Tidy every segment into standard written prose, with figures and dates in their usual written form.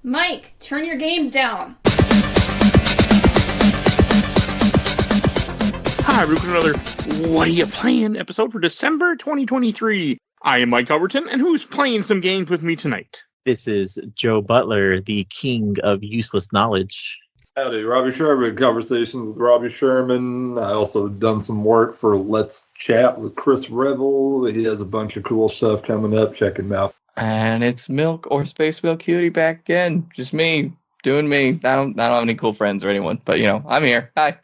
Mike, turn your games down. Hi, we're doing another What Are You Playing episode for December 2023. I am Mike Albertin, and who's playing some games with me tonight? This is Joe Butler, the king of useless knowledge. Howdy, Robbie Sherman, Conversations with Robbie Sherman. I also done some work for Let's Chat with Chris Revel. He has a bunch of cool stuff coming up. Check him out. And it's Milk or Space Milk Cutie back again. Just me, doing me. I don't have any cool friends or anyone, but I'm here. Hi.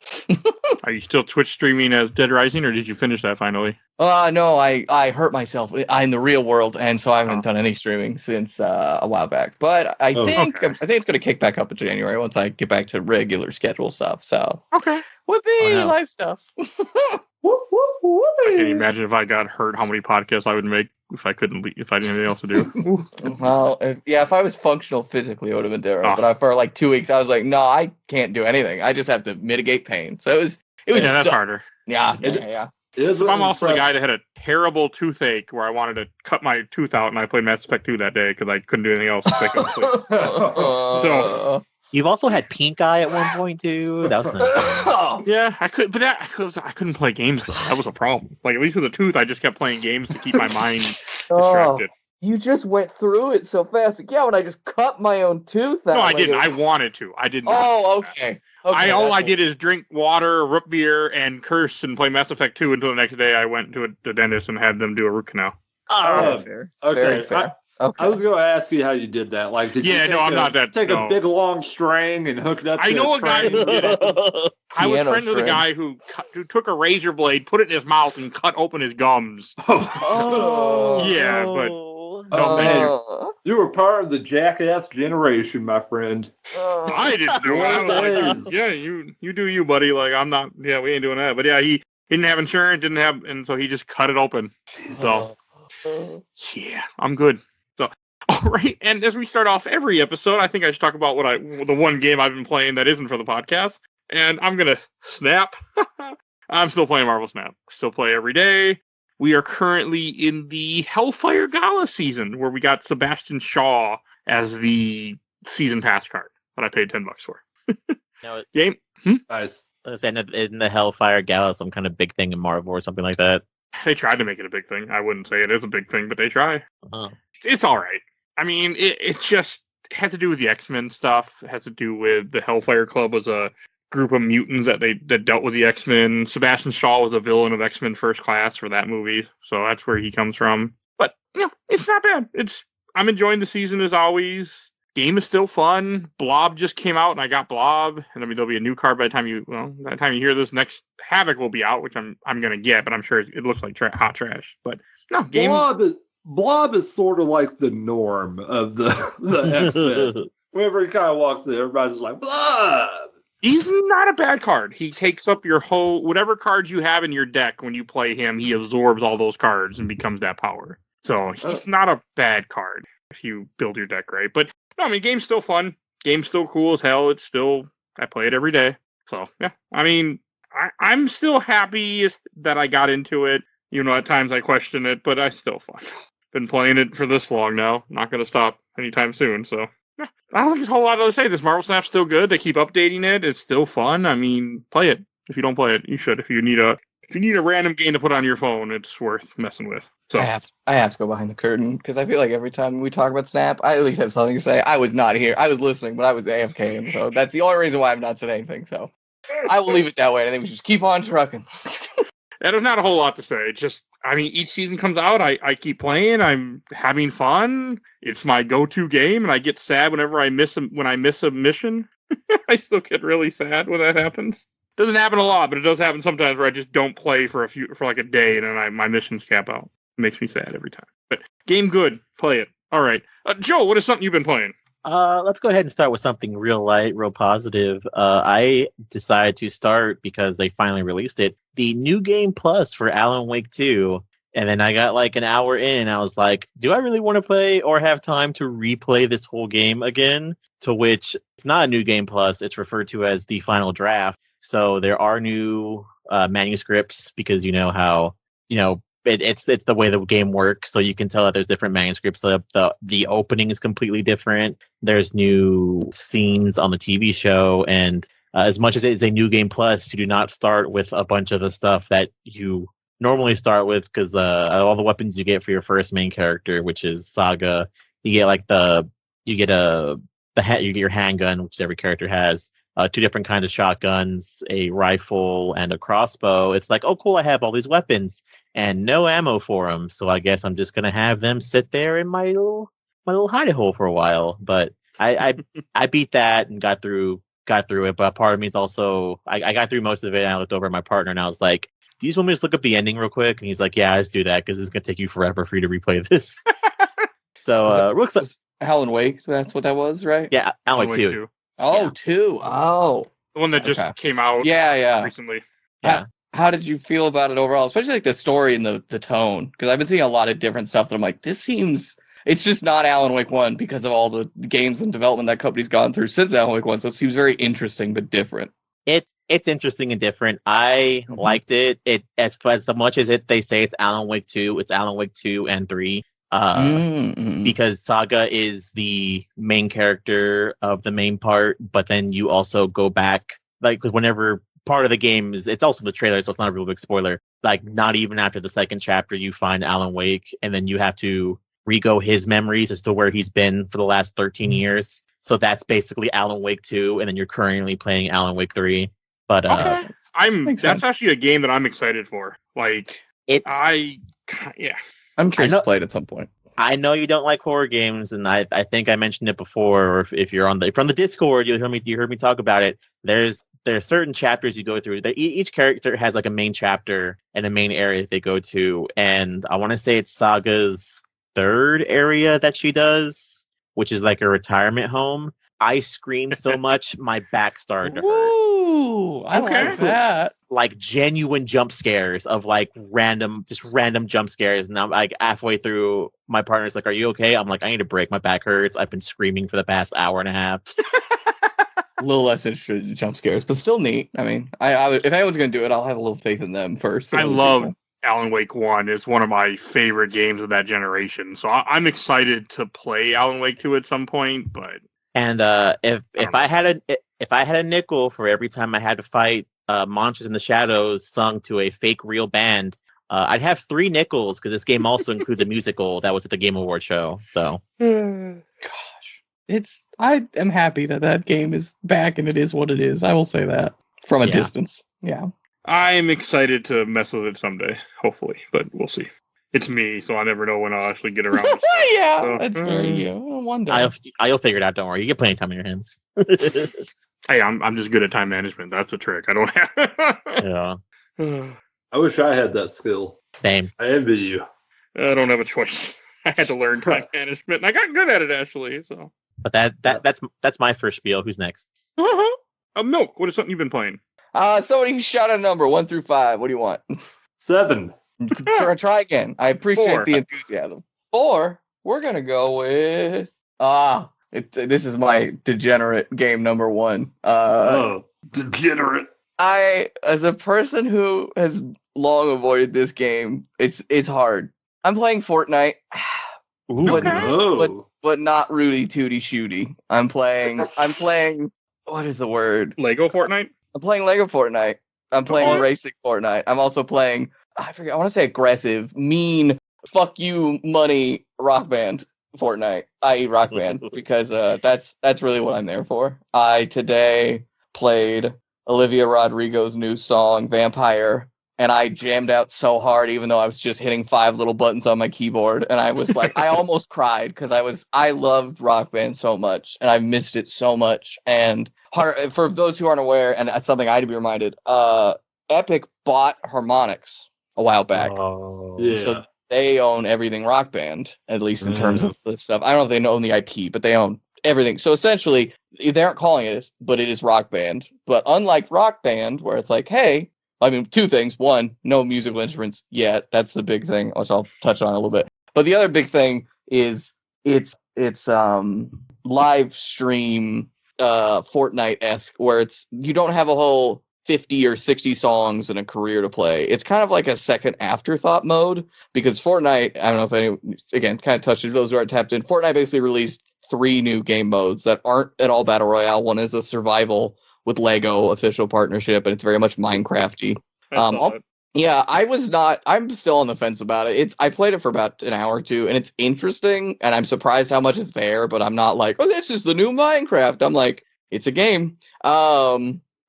Are you still Twitch streaming as Dead Rising, or did you finish that finally? No, I hurt myself in the real world, and so I haven't done any streaming since a while back. But I think it's going to kick back up in January once I get back to regular schedule stuff. So whoopee, live stuff. I can't imagine if I got hurt how many podcasts I would make if I couldn't leave, if I didn't have anything else to do. Well, if I was functional physically, it would have been different. But for like 2 weeks, I was like, no, I can't do anything. I just have to mitigate pain. So it was. That's harder. Yeah. I'm also the guy that had a terrible toothache where I wanted to cut my tooth out, and I played Mass Effect 2 that day because I couldn't do anything else. So you've also had pink eye at one point too. That was nice. Yeah, I couldn't play games though. That was a problem. Like at least with the tooth, I just kept playing games to keep my mind distracted. You just went through it so fast. Like, when I just cut my own tooth out. No, I didn't. I wanted to. I didn't. Oh, okay. All I did is drink water, root beer, and curse and play Mass Effect 2 until the next day I went to the dentist and had them do a root canal. Fair. Okay. Very fair. I was going to ask you how you did that. Like, did you take a big long string and hook it up? I know a guy who did it. I was friends with a guy who took a razor blade, put it in his mouth, and cut open his gums. Yeah, but. Oh man, you were part of the jackass generation, my friend. I didn't do it. I was like, you do you, buddy. Like I'm not. Yeah, we ain't doing that. But yeah, he didn't have insurance, and so he just cut it open. So yeah, I'm good. So all right, and as we start off every episode, I think I should talk about the one game I've been playing that isn't for the podcast, and I'm gonna Snap. I'm still playing Marvel Snap. Still play every day. We are currently in the Hellfire Gala season, where we got Sebastian Shaw as the season pass card that I paid $10 for. Game? Nice. In the Hellfire Gala, some kind of big thing in Marvel or something like that. They tried to make it a big thing. I wouldn't say it is a big thing, but they try. Uh-huh. It's all right. I mean, it just has to do with the X-Men stuff. It has to do with the Hellfire Club was a group of mutants that dealt with the X-Men. Sebastian Shaw was a villain of X-Men First Class for that movie, so that's where he comes from. But it's not bad. I'm enjoying the season as always. Game is still fun. Blob just came out, and I got Blob. And I mean, there'll be a new card by the time you hear this. Next Havoc will be out, which I'm gonna get, but I'm sure it looks like hot trash. But no, game. Blob is sort of like the norm of the X-Men. Whenever he kind of walks in, everybody's like Blob. He's not a bad card. He takes up your whatever cards you have in your deck when you play him, he absorbs all those cards and becomes that power. So he's not a bad card if you build your deck right. But no, I mean, game's still fun. Game's still cool as hell. I play it every day. So yeah, I mean, I'm still happy that I got into it. At times I question it, but I still fun. Been playing it for this long now. Not going to stop anytime soon, so. Yeah, I don't think there's a whole lot to say. This Marvel Snap's still good. They keep updating it. It's still fun. I mean, play it. If you don't play it, you should. If you need a random game to put on your phone, it's worth messing with. So I have to go behind the curtain because I feel like every time we talk about Snap, I at least have something to say. I was not here. I was listening, but I was AFK, so that's the only reason why I'm not saying anything. So I will leave it that way. I think we should just keep on trucking. There's not a whole lot to say. Each season comes out, I keep playing. I'm having fun. It's my go-to game, and I get sad whenever I miss a mission. I still get really sad when that happens. Doesn't happen a lot, but it does happen sometimes where I just don't play for like a day, and then my missions cap out. It makes me sad every time. But game good. Play it. All right. Joe, what is something you've been playing? Let's go ahead and start with something real light, real positive. I decided to start, because they finally released it, the New Game Plus for Alan Wake 2. And then I got like an hour in, and I was like, do I really want to play or have time to replay this whole game again? To which it's not a New Game Plus. It's referred to as the final draft. So there are new manuscripts, because you know how, it's the way the game works. So you can tell that there's different manuscripts. So the opening is completely different. There's new scenes on the TV show, and as much as it is a new game plus, you do not start with a bunch of the stuff that you normally start with, because all the weapons you get for your first main character, which is Saga, you get like you get your handgun, which every character has, 2 different kinds of shotguns, a rifle, and a crossbow. It's like, oh, cool, I have all these weapons and no ammo for them, so I guess I'm just gonna have them sit there in my little hidey hole for a while. But I beat that and got through it. But part of me is also I got through most of it, and I looked over at my partner and I was like, do you just want me to just look up the ending real quick? And he's like, yeah, let's do that, because it's gonna take you forever for you to replay this. So looks like Alan Wake, that's what that was, right? Yeah, Alan Wake 2. Oh, 2. Oh. The one that just came out recently. Yeah. How did you feel about it overall? Especially like the story and the tone? Because I've been seeing a lot of different stuff that I'm like, this seems... It's just not Alan Wake 1 because of all the games and development that company's gone through since Alan Wake 1. So it seems very interesting but different. It's interesting and different. I liked it. It as much as they say it's Alan Wake 2, it's Alan Wake 2 and 3. Because Saga is the main character of the main part, but then you also go back, like, because whenever part of the game is, it's also the trailer, so it's not a real big spoiler. Like, not even after the second chapter, you find Alan Wake, and then you have to re-go his memories as to where he's been for the last 13 years. So that's basically Alan Wake 2, and then you're currently playing Alan Wake 3. But that's actually a game that I'm excited for. Like, I'm curious to play it at some point. I know you don't like horror games, and I think I mentioned it before. Or if you're on the Discord, you heard me talk about it. There are certain chapters you go through. Each character has like a main chapter and a main area that they go to, and I want to say it's Saga's 3rd area that she does, which is like a retirement home. I screamed so much my back started to hurt. Ooh, I like that. Like genuine jump scares of like random jump scares. And I'm like halfway through, my partner's like, "Are you okay?" I'm like, "I need a break. My back hurts. I've been screaming for the past hour and a half." A little less interested in jump scares, but still neat. I mean, I would, if anyone's going to do it, I'll have a little faith in them first. I love Alan Wake 1. It's one of my favorite games of that generation. So I'm excited to play Alan Wake 2 at some point, but... And if I had a nickel for every time I had to fight monsters in the shadows sung to a fake real band, I'd have 3 nickels, because this game also includes a musical that was at the Game Award show. So, gosh, I am happy that game is back and it is what it is. I will say that from a distance. Yeah, I'm excited to mess with it someday, hopefully, but we'll see. It's me, so I never know when I'll actually get around to stuff. Yeah, so, that's very you. One day. I'll figure it out. Don't worry. You get plenty of time on your hands. Hey, I'm just good at time management. That's the trick. I don't have. Yeah. I wish I had that skill. Same. I envy you. I don't have a choice. I had to learn time management, and I got good at it actually. So. But that's my first spiel. Who's next? Milk. What is something you've been playing? Somebody shout a number 1 through 5. What do you want? 7. Try again. I appreciate 4. the enthusiasm. 4. We're gonna go with this is my degenerate game number 1. Degenerate. I, as a person who has long avoided this game, it's hard. I'm playing Fortnite, but not Rudy Tooty Shooty. I'm playing. What is the word? Lego Fortnite. I'm playing Lego Fortnite. I'm playing Racing Fortnite. I'm also playing. I forget. I want to say aggressive, mean, fuck you, money rock band Fortnite, i.e. Rock Band, because that's really what I'm there for. I today played Olivia Rodrigo's new song Vampire, and I jammed out so hard, even though I was just hitting 5 little buttons on my keyboard, and I was like, I almost cried because I loved Rock Band so much, and I missed it so much. And for those who aren't aware, and that's something I had to be reminded, Epic bought Harmonix a while back. Oh, yeah. So they own everything Rock Band, at least in terms of the stuff. I don't know if they own the IP, but they own everything. So essentially, they aren't calling it, but it is Rock Band. But unlike Rock Band, where it's like, hey, I mean, 2 things. 1, no musical instruments yet. That's the big thing, which I'll touch on a little bit. But the other big thing is it's live stream Fortnite-esque, where you don't have a whole 50 or 60 songs and a career to play. It's kind of like a second afterthought mode because Fortnite, I don't know if anyone, again, kind of touched it, those who aren't tapped in, Fortnite basically released 3 new game modes that aren't at all Battle Royale. One is a survival with Lego official partnership, and it's very much Minecraft-y. Yeah, I'm still on the fence about it. I played it for about an hour or two, and it's interesting, and I'm surprised how much is there, but I'm not like, oh, this is the new Minecraft. I'm like, it's a game.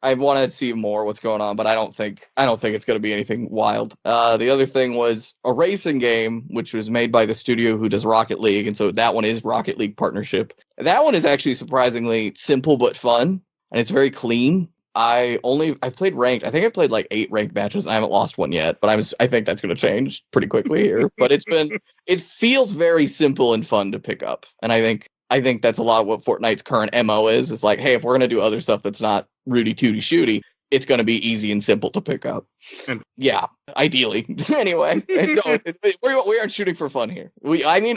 I want to see more what's going on, but I don't think it's going to be anything wild. The other thing was a racing game, which was made by the studio who does Rocket League, and so that one is Rocket League partnership. That one is actually surprisingly simple but fun, and it's very clean. I played ranked. I think I played like 8 ranked matches. I haven't lost one yet, but I think that's going to change pretty quickly here. But it feels very simple and fun to pick up, and I think that's a lot of what Fortnite's current MO is. It's like, hey, if we're going to do other stuff that's not Rudy Tooty Shooty, it's going to be easy and simple to pick up. Yeah, ideally. Anyway, we aren't shooting for fun here.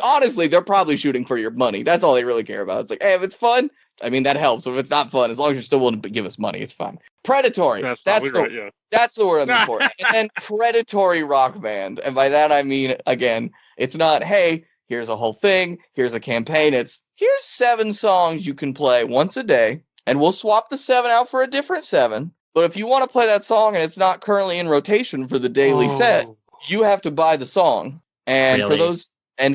Honestly, they're probably shooting for your money. That's all they really care about. It's like, hey, if it's fun, that helps. If it's not fun, as long as you're still willing to give us money, it's fine. Predatory. That's the word I'm looking for. And then predatory rock band. And by that, I mean, again, it's not, hey, here's a whole thing, here's a campaign. It's, here's 7 songs you can play once a day, and we'll swap the 7 out for a different 7. But if you want to play that song and it's not currently in rotation for the daily set, you have to buy the song. And really?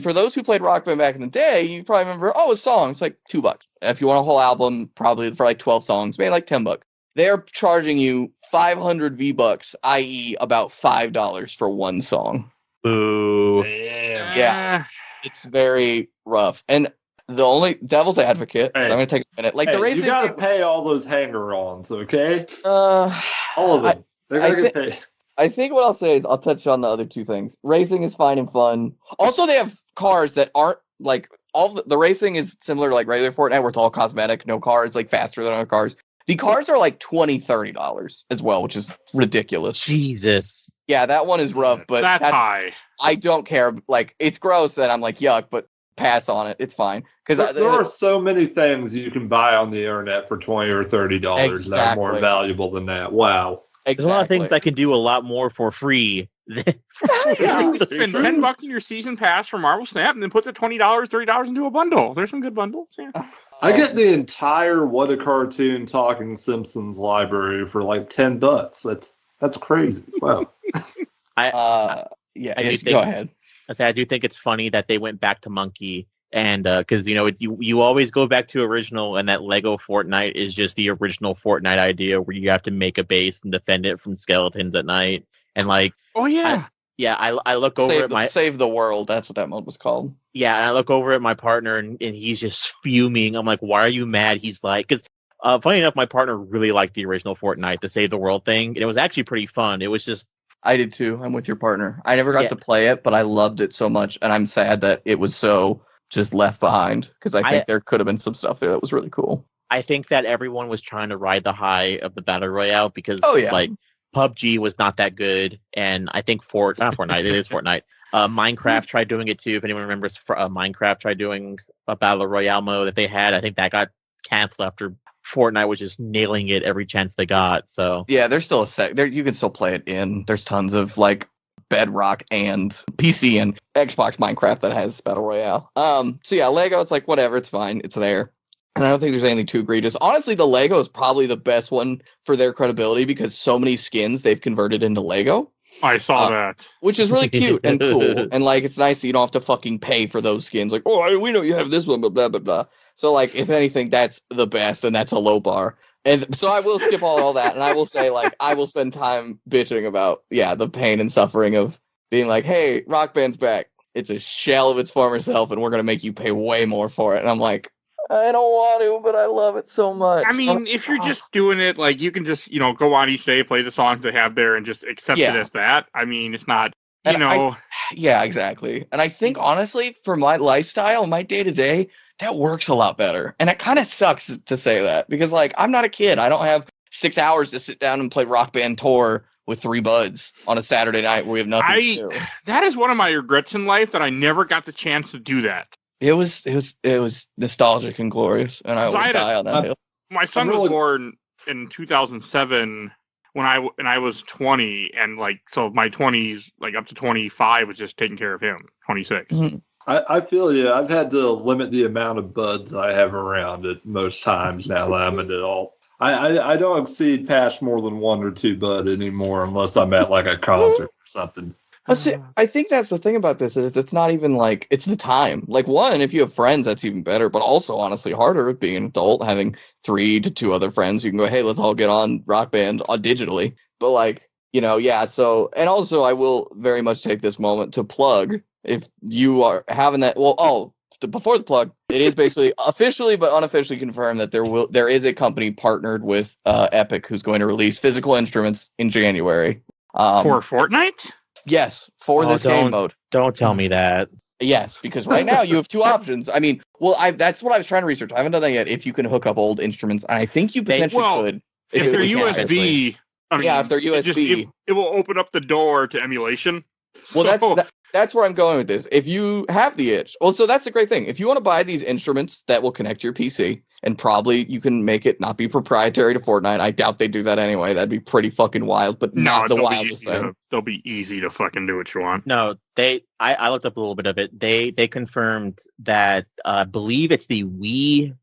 for those who played Rock Band back in the day, you probably remember, a song, it's like $2. If you want a whole album, probably for like 12 songs, maybe like $10. They're charging you 500 V-Bucks, i.e. about $5 for one song. Ooh. Damn. Yeah. It's very rough. And the only devil's advocate, so I'm going to take a minute. The racing, you got to pay all those hanger-ons, okay? All of them. They're going to get paid. I think what I'll say is I'll touch on the other 2 things. Racing is fine and fun. Also, they have cars that aren't the racing is similar to regular Fortnite, where it's all cosmetic, no cars, faster than other cars. The cars are $20, $30 as well, which is ridiculous. Jesus. Yeah, that one is rough, but that's high. I don't care. It's gross, and I'm like, yuck, but pass on it. It's fine. Because there are so many things you can buy on the internet for $20 or $30 that are more valuable than that. Wow. Exactly. There's a lot of things I can do a lot more for free. You can spend $10 in your season pass for Marvel Snap, and then put the $20, $30 into a bundle. There's some good bundles. Yeah. I get the entire What a Cartoon Talking Simpsons library for $10. That's crazy. Wow. Go ahead. I do think it's funny that they went back to Monkey, and because you always go back to original, and that Lego Fortnite is just the original Fortnite idea where you have to make a base and defend it from skeletons at night, and I look over at Save the World. That's what that mode was called. Yeah, and I look over at my partner, and he's just fuming. I'm like, why are you mad? He's like, because funny enough, my partner really liked the original Fortnite, the Save the World thing, and it was actually pretty fun. It was just. I did too. I'm with your partner. I never got to play it, but I loved it so much, and I'm sad that it was so just left behind, because I think there could have been some stuff there that was really cool. I think that everyone was trying to ride the high of the Battle Royale because PUBG was not that good, and I think Fortnite, it is Fortnite. Minecraft tried doing it too. If anyone remembers, Minecraft tried doing a Battle Royale mode that they had. I think that got canceled after Fortnite was just nailing it every chance they got. So yeah, there's still you can still play it in. There's tons of Bedrock and PC and Xbox Minecraft that has Battle Royale. So yeah, Lego, it's whatever, it's fine, it's there. And I don't think there's anything too egregious. Honestly, the Lego is probably the best one for their credibility because so many skins they've converted into Lego. I saw that. Which is really cute and cool. And it's nice that you don't have to fucking pay for those skins. We know you have this one, but blah, blah, blah. So if anything, that's the best, and that's a low bar. And so I will skip all that, and I will say, I will spend time bitching about, the pain and suffering of being hey, Rock Band's back. It's a shell of its former self, and we're going to make you pay way more for it. And I'm like, I don't want to, but I love it so much. I mean, if you're just doing it, you can just, go on each day, play the songs they have there, and just accept it as that. I mean, it's not, yeah, exactly. And I think, honestly, for my lifestyle, my day-to-day, that works a lot better. And it kind of sucks to say that because I'm not a kid. I don't have 6 hours to sit down and play Rock Band Tour with 3 buds on a Saturday night where we have nothing to do. That is one of my regrets in life that I never got the chance to do that. It was nostalgic and glorious, and I always die on that hill. My son was born in 2007 when I was 20, and like so my 20s, like up to 25, was just taking care of him. 26. Mm-hmm. I feel you. I've had to limit the amount of buds I have around at most times now that I'm an adult. I don't exceed past more than 1 or 2 bud anymore unless I'm at like a concert or something. I think that's the thing about this is it's not even like it's the time. Like one, if you have friends, that's even better. But also, honestly, harder being an adult, having 3 to 2 other friends. You can go, hey, let's all get on Rock Band digitally. But like, yeah. So, and also, I will very much take this moment to plug if you are having that. Well, before the plug, it is basically officially but unofficially confirmed that there is a company partnered with Epic who's going to release physical instruments in January for Fortnite. Yes, for this game mode. Don't tell me that. Yes, because right now you have 2 options. I mean, that's what I was trying to research. I haven't done that yet. If you can hook up old instruments, and I think you potentially could. If they're USB, if they're USB, it will open up the door to emulation. Well, that's where I'm going with this. If you have the itch, so that's a great thing. If you want to buy these instruments that will connect to your PC, and probably you can make it not be proprietary to Fortnite. I doubt they do that anyway. That'd be pretty fucking wild, but not the wildest thing. They'll be easy to fucking do what you want. No, I looked up a little bit of it. They confirmed that I believe it's the Wii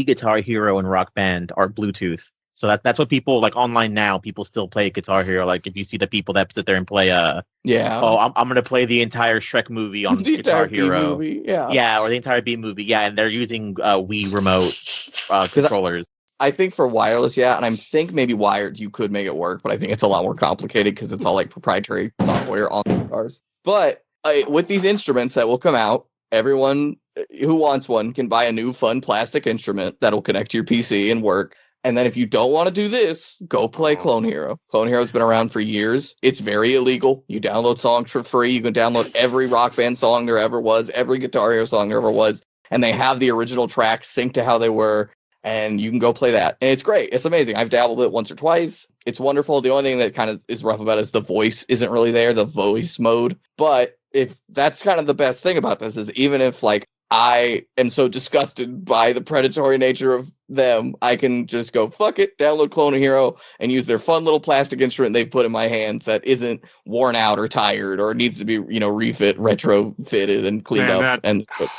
Guitar Hero and Rock Band are Bluetooth. So that's what people like online now. People still play Guitar Hero. Like if you see the people that sit there and play, I'm gonna play the entire Shrek movie on the Guitar Hero, movie, or the entire B movie, and they're using Wii remote controllers. I think for wireless, and I think maybe wired you could make it work, but I think it's a lot more complicated because it's all like proprietary software on the cars. But with these instruments that will come out, everyone who wants one can buy a new fun plastic instrument that'll connect to your PC and work. And then if you don't want to do this, go play Clone Hero. Clone Hero's been around for years. It's very illegal. You download songs for free. You can download every Rock Band song there ever was, every Guitar Hero song there ever was. And they have the original tracks synced to how they were. And you can go play that. And it's great. It's amazing. I've dabbled it once or twice. It's wonderful. The only thing that kind of is rough about it is the voice isn't really there, the voice mode. But if that's kind of the best thing about this is even if like I am so disgusted by the predatory nature of them, I can just go, fuck it, download Clone Hero and use their fun little plastic instrument they've put in my hands that isn't worn out or tired or needs to be, retrofitted and cleaned up.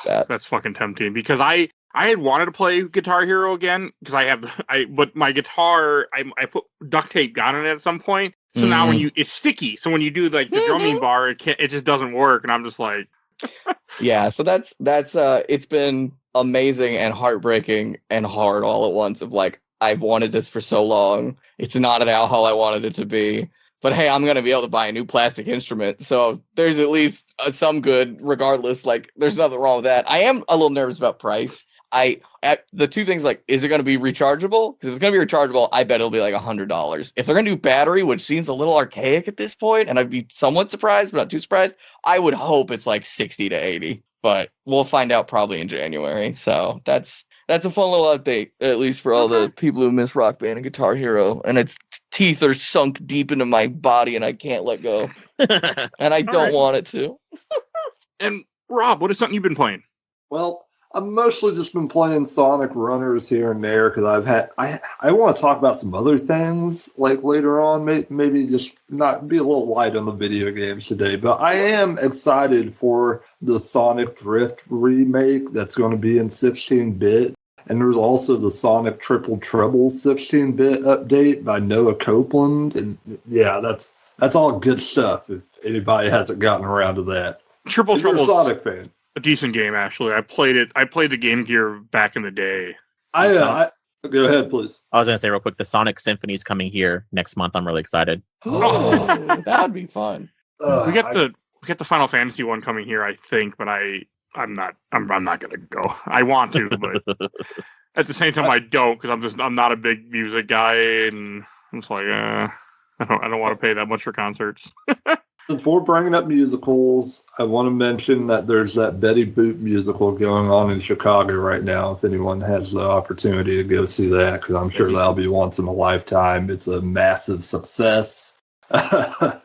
That's fucking tempting because I had wanted to play Guitar Hero again because but my guitar, I put duct tape on it at some point. So now it's sticky. So when you do like the drumming bar, it just doesn't work. And I'm just like, yeah. So that's it's been amazing and heartbreaking and hard all at once of like, I've wanted this for so long. It's not at all how I wanted it to be. But hey, I'm going to be able to buy a new plastic instrument. So there's at least some good regardless. Like there's nothing wrong with that. I am a little nervous about price. The 2 things, like, is it going to be rechargeable? Because if it's going to be rechargeable, I bet it'll be like $100. If they're going to do battery, which seems a little archaic at this point, and I'd be somewhat surprised, but not too surprised, I would hope it's like 60 to 80. But we'll find out probably in January. So that's a fun little update, at least for all the people who miss Rock Band and Guitar Hero. And its teeth are sunk deep into my body, and I can't let go. And I don't want it to. And Rob, what is something you've been playing? Well, I've mostly just been playing Sonic Runners here and there because I want to talk about some other things like later on. Maybe just not be a little light on the video games today, but I am excited for the Sonic Drift remake that's going to be in 16-bit. And there's also the Sonic Triple Trouble 16-bit update by Noah Copeland. And yeah, that's all good stuff if anybody hasn't gotten around to that. Triple Trouble. You're a Sonic fan. A decent game, actually. I played the Game Gear back in the day. Go ahead, please. I was going to say real quick, the Sonic Symphony's coming here next month. I'm really excited. Oh, that'd be fun. We get the Final Fantasy one coming here, I think, but I'm not going to go. I want to, but at the same time I don't because I'm not a big music guy, and I'm just like, I don't want to pay that much for concerts. Before bringing up musicals, I want to mention that there's that Betty Boop musical going on in Chicago right now. If anyone has the opportunity to go see that, because I'm sure that'll be once in a lifetime. It's a massive success. That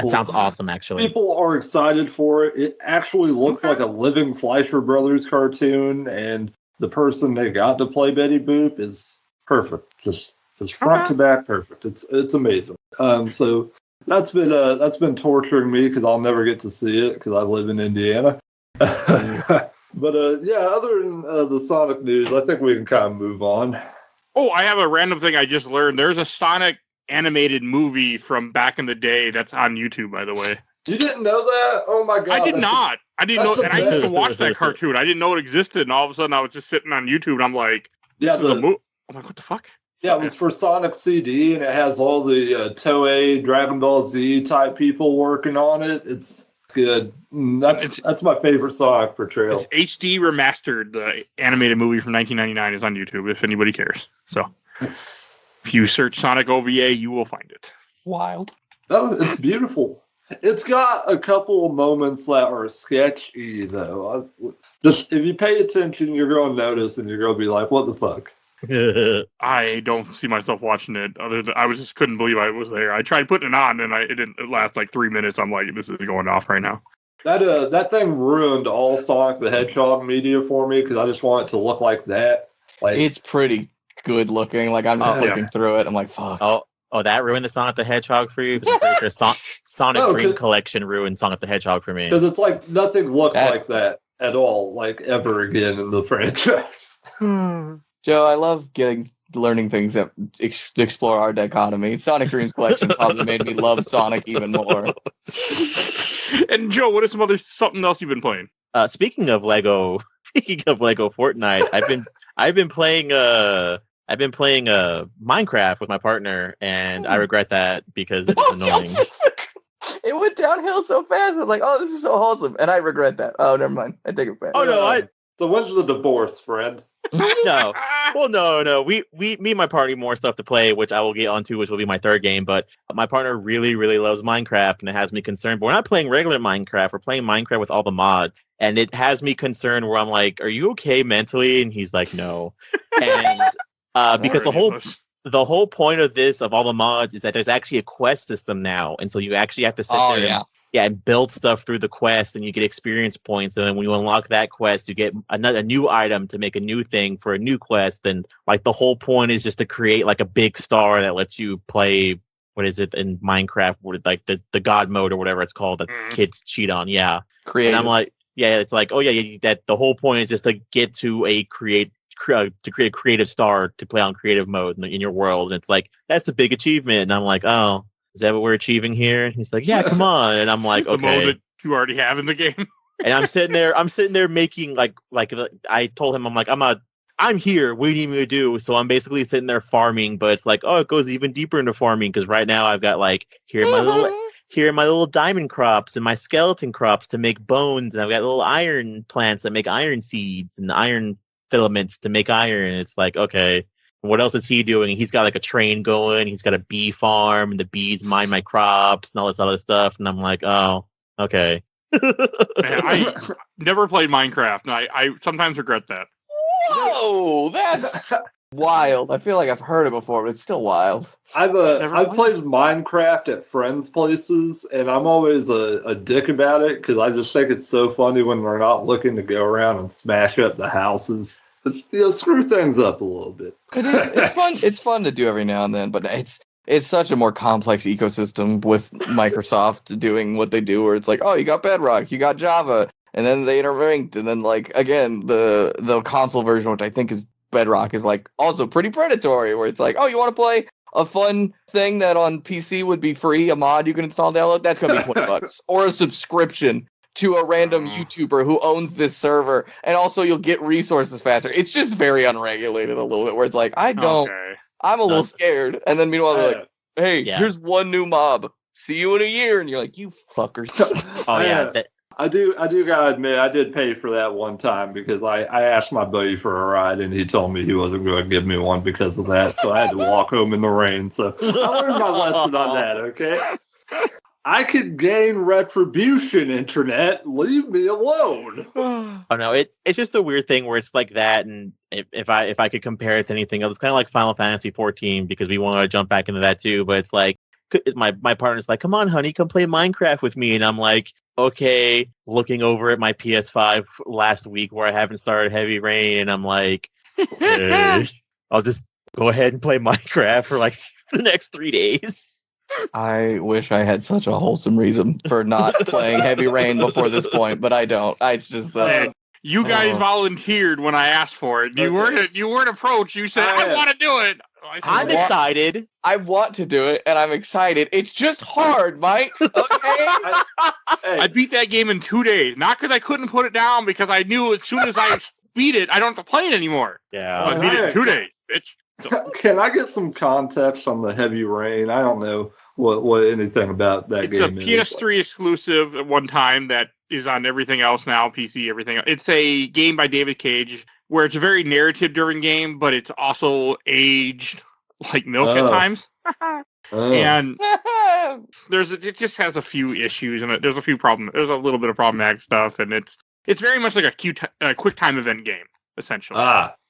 sounds awesome, actually. People are excited for it. It actually looks like a living Fleischer Brothers cartoon, and the person they got to play Betty Boop is perfect. Just It's front to back perfect. It's amazing. So that's been torturing me because I'll never get to see it because I live in Indiana. But other than the Sonic news, I think we can kind of move on. Oh, I have a random thing I just learned. There's a Sonic animated movie from back in the day that's on YouTube, by the way. You didn't know that? Oh my god! I did not. I didn't know, and I used to watch that best. cartoon. I didn't know it existed, and all of a sudden I was just sitting on YouTube, and I'm like, Yeah, I'm like, what the fuck? Yeah, it was for Sonic CD, and it has all the Toei, Dragon Ball Z type people working on it. It's good. That's my favorite Sonic portrayal. It's HD remastered. The animated movie from 1999 is on YouTube if anybody cares. So if you search Sonic OVA, you will find it. Wild. Oh, it's beautiful. It's got a couple of moments that are sketchy, though. Just if you pay attention, you're going to notice, and you're going to be like, "What the fuck?" I don't see myself watching it. Other than I just couldn't believe I was there. I tried putting it on, and it didn't last like 3 minutes. I'm like, this is going off right now. That thing ruined all Sonic the Hedgehog media for me because I just want it to look like that. Like It's pretty good looking. Like I'm just looking through it. I'm like, fuck. Oh, that ruined the Sonic the Hedgehog for you? Because I'm pretty sure Sonic Dream Collection ruined Sonic the Hedgehog for me. Because it's like nothing looks like that at all, like ever again in the franchise. Joe, I love learning things that explore our dichotomy. Sonic Dreams Collection probably made me love Sonic even more. And Joe, what is something else you've been playing? Speaking of Lego Fortnite, I've been playing Minecraft with my partner, and I regret that because it's annoying. It went downhill so fast. I was like, "Oh, this is so wholesome," and I regret that. Oh, never mind. I take it back. Oh no, So when's the divorce, friend? No. Well, no. Me and my partner need more stuff to play, which I will get onto, which will be my third game. But my partner really, really loves Minecraft, and it has me concerned. But we're not playing regular Minecraft. We're playing Minecraft with all the mods, and it has me concerned. Where I'm like, "Are you okay mentally?" And he's like, "No." And because the whole point of all the mods is that there's actually a quest system now, and so you actually have to sit there and build stuff through the quest, and you get experience points, and then when you unlock that quest, you get a new item to make a new thing for a new quest, and like the whole point is just to create like a big star that lets you play, what is it in Minecraft, where like the God mode or whatever it's called that kids cheat on, Creative. And I'm like, it's like, that the whole point is just to get to create a creative star to play on creative mode in your world, and it's like that's a big achievement, and I'm like, oh, is that what we're achieving here? And he's like, yeah, come on. And I'm like, okay. The mode that you already have in the game. And I'm sitting there making like I told him, I'm like, I'm here. What do you need me to do? So I'm basically sitting there farming, but it's like, oh, it goes even deeper into farming because right now I've got like here are my little diamond crops and my skeleton crops to make bones, and I've got little iron plants that make iron seeds and iron filaments to make iron. It's like, okay, what else is he doing? He's got like a train going, he's got a bee farm, and the bees mine my crops and all this other stuff, and I'm like, oh, okay. Man, I never played Minecraft, and I sometimes regret that. Whoa, that's wild. I feel like I've heard it before, but it's still wild. I've played Minecraft at friends' places, and I'm always a dick about it because I just think it's so funny when they're not looking to go around and smash up the houses. Screw things up a little bit. It's fun. It's fun to do every now and then, but it's such a more complex ecosystem with Microsoft doing what they do, where it's like, oh, you got Bedrock, you got Java, and then they interlinked, and then like again the console version, which I think is Bedrock, is like also pretty predatory, where it's like, oh, you want to play a fun thing that on PC would be free, a mod you can install and download, that's gonna be $20 or a subscription to a random YouTuber who owns this server, and also you'll get resources faster. It's just very unregulated a little bit, where it's like, I'm a little scared, and then meanwhile they're like, hey, here's one new mob, see you in a year, and you're like, you fuckers. I do gotta admit, I did pay for that one time because I asked my buddy for a ride, and he told me he wasn't going to give me one because of that, so I had to walk home in the rain. So I learned my lesson on that, okay? I could gain retribution, internet. Leave me alone. Oh no, it's just a weird thing where it's like that, and if I could compare it to anything else, it's kind of like Final Fantasy 14 because we want to jump back into that too. But it's like my partner's like, come on, honey, come play Minecraft with me, and I'm like, okay, looking over at my PS5 last week where I haven't started Heavy Rain, and I'm like, okay, I'll just go ahead and play Minecraft for like the next 3 days. I wish I had such a wholesome reason for not playing Heavy Rain before this point, but I don't. It's just the you guys volunteered when I asked for it. You weren't approached. You said I want to do it. I'm excited. I want to do it, and I'm excited. It's just hard, Mike. Okay. I beat that game in 2 days, not because I couldn't put it down, because I knew as soon as I beat it, I don't have to play it anymore. Yeah, I beat it in 2 days, bitch. Can I get some context on the Heavy Rain? I don't know what anything about that game is. It's a PS3 exclusive at one time that is on everything else now, PC, everything. It's a game by David Cage where it's a very narrative-driven game, but it's also aged like milk at times. And it just has a few issues, and there's a few problems. There's a little bit of problematic stuff, and it's very much like a quick time event game, essentially.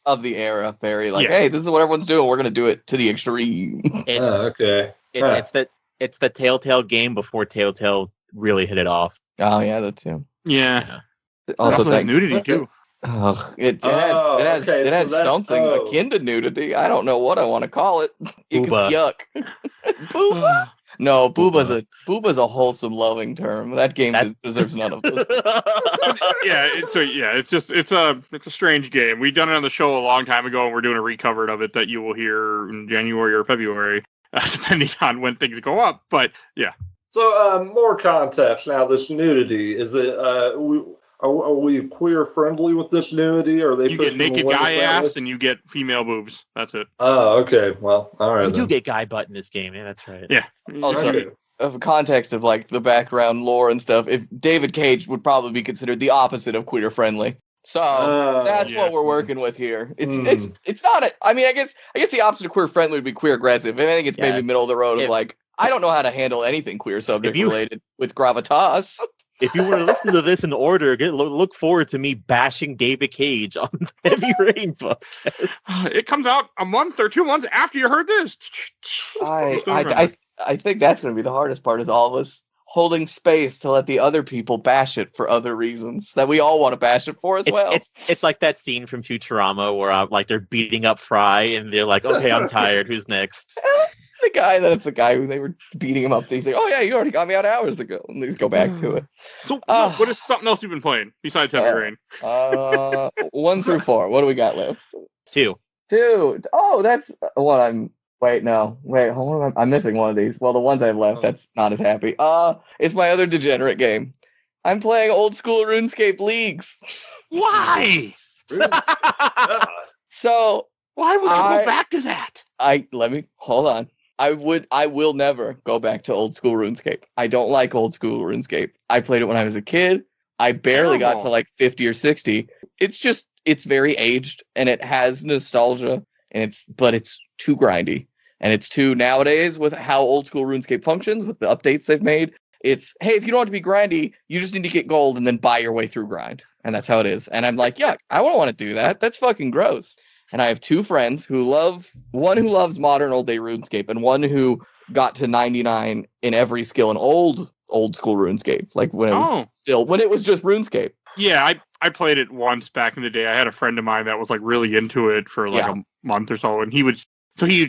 Of the era, very hey, this is what everyone's doing. We're gonna do it to the extreme. Okay. It's the Telltale game before Telltale really hit it off. Oh yeah, that too. Yeah. Also has nudity too. It has something akin to nudity. I don't know what I want to call it. Yuck. Booba. No, Booba's a wholesome, loving term. That game deserves none of this. It's a strange game. We've done it on the show a long time ago, and we're doing a recover of it that you will hear in January or February, depending on when things go up. But yeah. So more context now. This nudity, is it? Are we queer friendly with this nudity? Or are they? You get naked guy ass and you get female boobs. That's it. Oh, okay. Well, all right. You do get guy butt in this game. Yeah, that's right. Yeah. Also, of context of like the background lore and stuff, if David Cage would probably be considered the opposite of queer friendly. So that's what we're working with here. It's not. I guess the opposite of queer friendly would be queer aggressive. I think it's maybe middle of the road of like I don't know how to handle anything queer subject related with gravitas. If you were to listen to this in order, look forward to me bashing David Cage on the Heavy Rain podcast. It comes out a month or 2 months after you heard this. I think that's going to be the hardest part, is all of us holding space to let the other people bash it for other reasons that we all want to bash it for as well. It's like that scene from Futurama where they're beating up Fry and they're like, okay, I'm tired. Who's next? That's the guy who they were beating him up. He's like, oh yeah, you already got me out hours ago. And they just go back to it. So what is something else you've been playing besides Heavy Rain? 1 through 4. What do we got left? 2. Oh, that's what I'm... Wait, hold on. I'm missing one of these. Well, the ones I've left, that's not as happy. It's my other degenerate game. I'm playing old school RuneScape leagues. Why? So... Why would you go back to that? Hold on. I will never go back to old school RuneScape. I don't like old school RuneScape. I played it when I was a kid. I barely got to like 50 or 60. It's very aged and it has nostalgia but it's too grindy. And it's too nowadays with how old school RuneScape functions with the updates they've made. It's, hey, if you don't want to be grindy, you just need to get gold and then buy your way through grind. And that's how it is. And I'm like, yuck, I don't want to do that. That's fucking gross. And I have 2 friends one who loves modern old day RuneScape and one who got to 99 in every skill in old school RuneScape. Like when it was just RuneScape. Yeah, I played it once back in the day. I had a friend of mine that was like really into it for like a month or so, and he would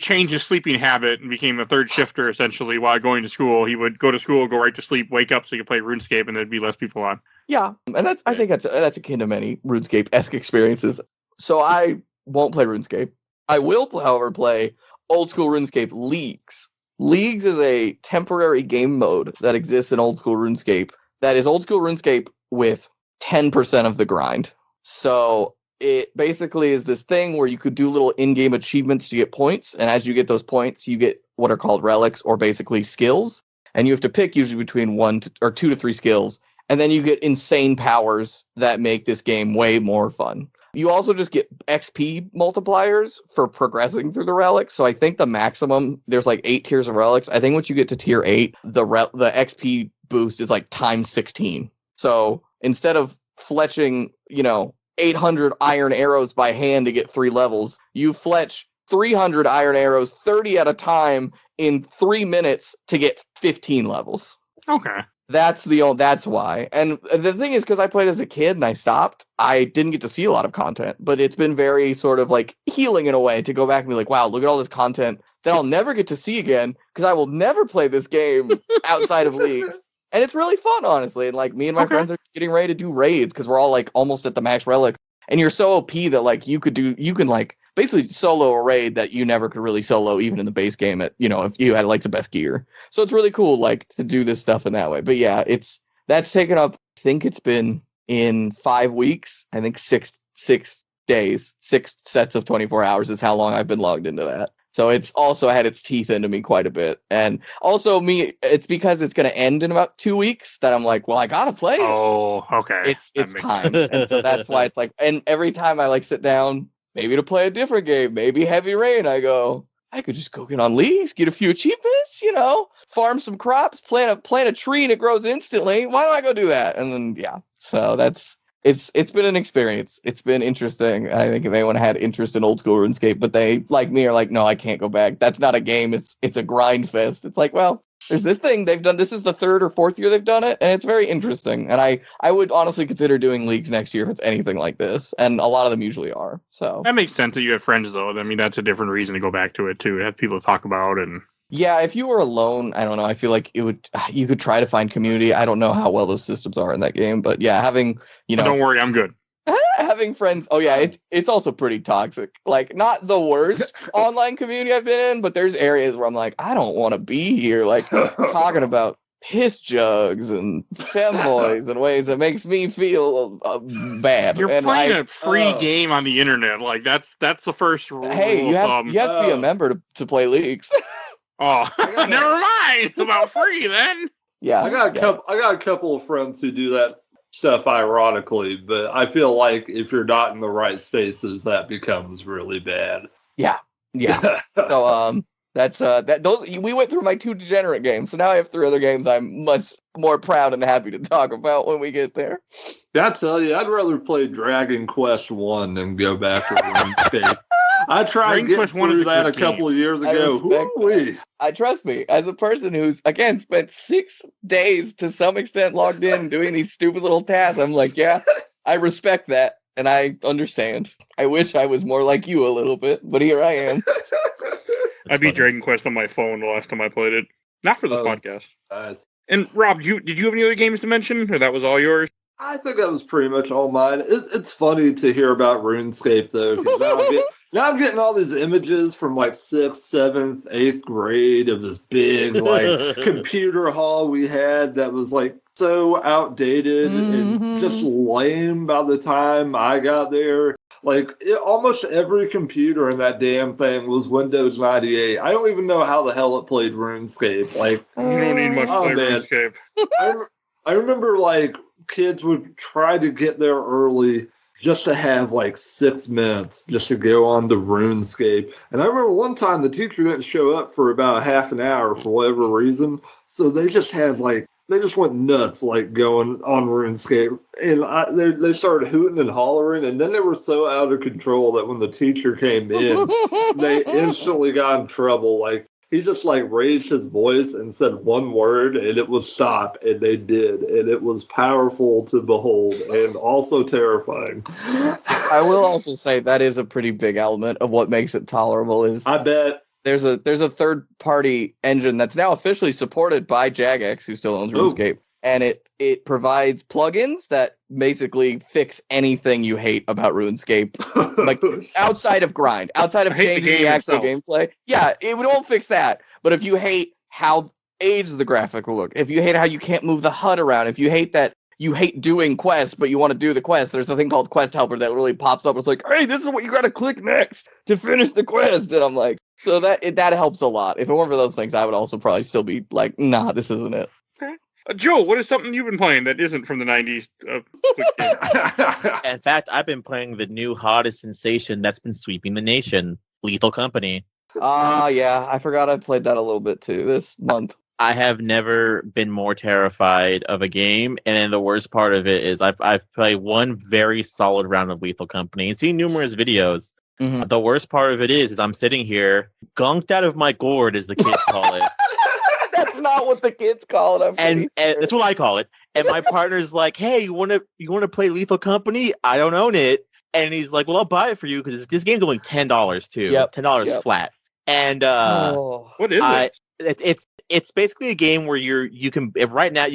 change his sleeping habit and became a third shifter essentially while going to school. He would go to school, go right to sleep, wake up so he could play RuneScape, and there'd be less people on. Yeah, and I think that's akin to many RuneScape-esque experiences. So I won't play RuneScape. I will, however, play old school RuneScape Leagues. Leagues is a temporary game mode that exists in old school RuneScape that is old school RuneScape with 10% of the grind. So it basically is this thing where you could do little in-game achievements to get points, and as you get those points, you get what are called relics, or basically skills, and you have to pick usually between 2 to 3 skills, and then you get insane powers that make this game way more fun. You also just get XP multipliers for progressing through the relics. So I think the maximum, there's like 8 tiers of relics. I think once you get to tier 8, the XP boost is like times 16. So instead of fletching, 800 iron arrows by hand to get 3 levels, you fletch 300 iron arrows 30 at a time in 3 minutes to get 15 levels. Okay. That's why. And the thing is, because I played as a kid and I stopped, I didn't get to see a lot of content. But it's been very sort of like healing in a way to go back and be like, wow, look at all this content that I'll never get to see again because I will never play this game outside of leagues. And it's really fun, honestly. And like me and my friends are getting ready to do raids because we're all like almost at the max relic. And you're so OP that like you can like basically solo a raid that you never could really solo even in the base game at, if you had like the best gear. So it's really cool like to do this stuff in that way. But yeah, that's taken up, I think it's been in 5 weeks. I think 6 days, 6 sets of 24 hours is how long I've been logged into that. So it's also had its teeth into me quite a bit. And also it's because it's going to end in about 2 weeks that I'm like, well, I got to play it. Oh, okay. It's time. And so that's why it's like, and every time I like sit down, maybe to play a different game, maybe Heavy Rain, I go, I could just go get on leagues, get a few achievements, farm some crops, plant a tree and it grows instantly. Why don't I go do that? And then, yeah. So it's been an experience. It's been interesting. I think if anyone had interest in old school RuneScape, but they, like me, are like, no, I can't go back. That's not a game. It's a grind fest. It's like, well, there's this thing they've done. This is the 3rd or 4th year they've done it, and it's very interesting. And I would honestly consider doing leagues next year if it's anything like this. And a lot of them usually are. So that makes sense that you have friends, though. I mean, that's a different reason to go back to it too. Have people to talk about and. Yeah, if you were alone, I don't know. I feel like you could try to find community. I don't know how well those systems are in that game, but yeah, having don't worry, I'm good. Having friends. Oh yeah, it's also pretty toxic. Like not the worst online community I've been in, but there's areas where I'm like, I don't want to be here. Like talking about piss jugs and femboys in ways that makes me feel bad. You're playing a free game on the internet. Like that's the first rule. Hey, you have to be a member to play leagues. Oh, never mind about free then. Yeah, I got a couple of friends who do that stuff ironically, but I feel like if you're not in the right spaces, that becomes really bad. Yeah. So that's those we went through my 2 degenerate games, so now I have 3 other games I'm much more proud and happy to talk about when we get there. I tell you, I'd rather play Dragon Quest 1 than go back to RuneScape. I tried to get through that a couple of years ago. I trust me, as a person who's, again, spent 6 days to some extent logged in doing these stupid little tasks, I'm like, yeah, I respect that, and I understand. I wish I was more like you a little bit, but here I am. I beat Dragon Quest on my phone the last time I played it. Not for this podcast. Nice. And Rob, did you have any other games to mention, or that was all yours? I think that was pretty much all mine. It's funny to hear about RuneScape, though, because now I'm getting all these images from like 6th, 7th, 8th grade of this big like computer hall we had that was like so outdated and just lame by the time I got there. Like almost every computer in that damn thing was Windows 98. I don't even know how the hell it played RuneScape. Like you don't need much to play RuneScape. I remember like kids would try to get there early just to have like 6 minutes just to go on to RuneScape. And I remember one time the teacher didn't show up for about half an hour for whatever reason. So they just went nuts like going on RuneScape. And they started hooting and hollering. And then they were so out of control that when the teacher came in, they instantly got in trouble. Like he just like raised his voice and said one word and it would stop, and they did, and it was powerful to behold and also terrifying. I will also say that is a pretty big element of what makes it tolerable. Is I bet there's a third party engine that's now officially supported by Jagex, who still owns RuneScape, and it provides plugins that basically fix anything you hate about RuneScape, like outside of grind, outside of changing the actual gameplay. Yeah, it won't fix that. But if you hate how aged the graphic will look, if you hate how you can't move the HUD around, if you hate that you hate doing quests, but you want to do the quest, there's a thing called Quest Helper that really pops up. It's like, hey, this is what you got to click next to finish the quest. And I'm like, so that helps a lot. If it weren't for those things, I would also probably still be like, nah, this isn't it. Okay. Joe, what is something you've been playing that isn't from the 90s? In fact, I've been playing the new hottest sensation that's been sweeping the nation, Lethal Company. Yeah, I forgot I played that a little bit too this month. I have never been more terrified of a game, and then the worst part of it is I've played one very solid round of Lethal Company and seen numerous videos. Mm-hmm. The worst part of it is I'm sitting here, gunked out of my gourd, as the kids call it. That's not what the kids call it. And that's what I call it. And my partner's like, "Hey, you want to play Lethal Company? I don't own it." And he's like, "Well, I'll buy it for you because this game's only $10 too. Yep. $10 flat." And what is it? It's basically a game where you can right now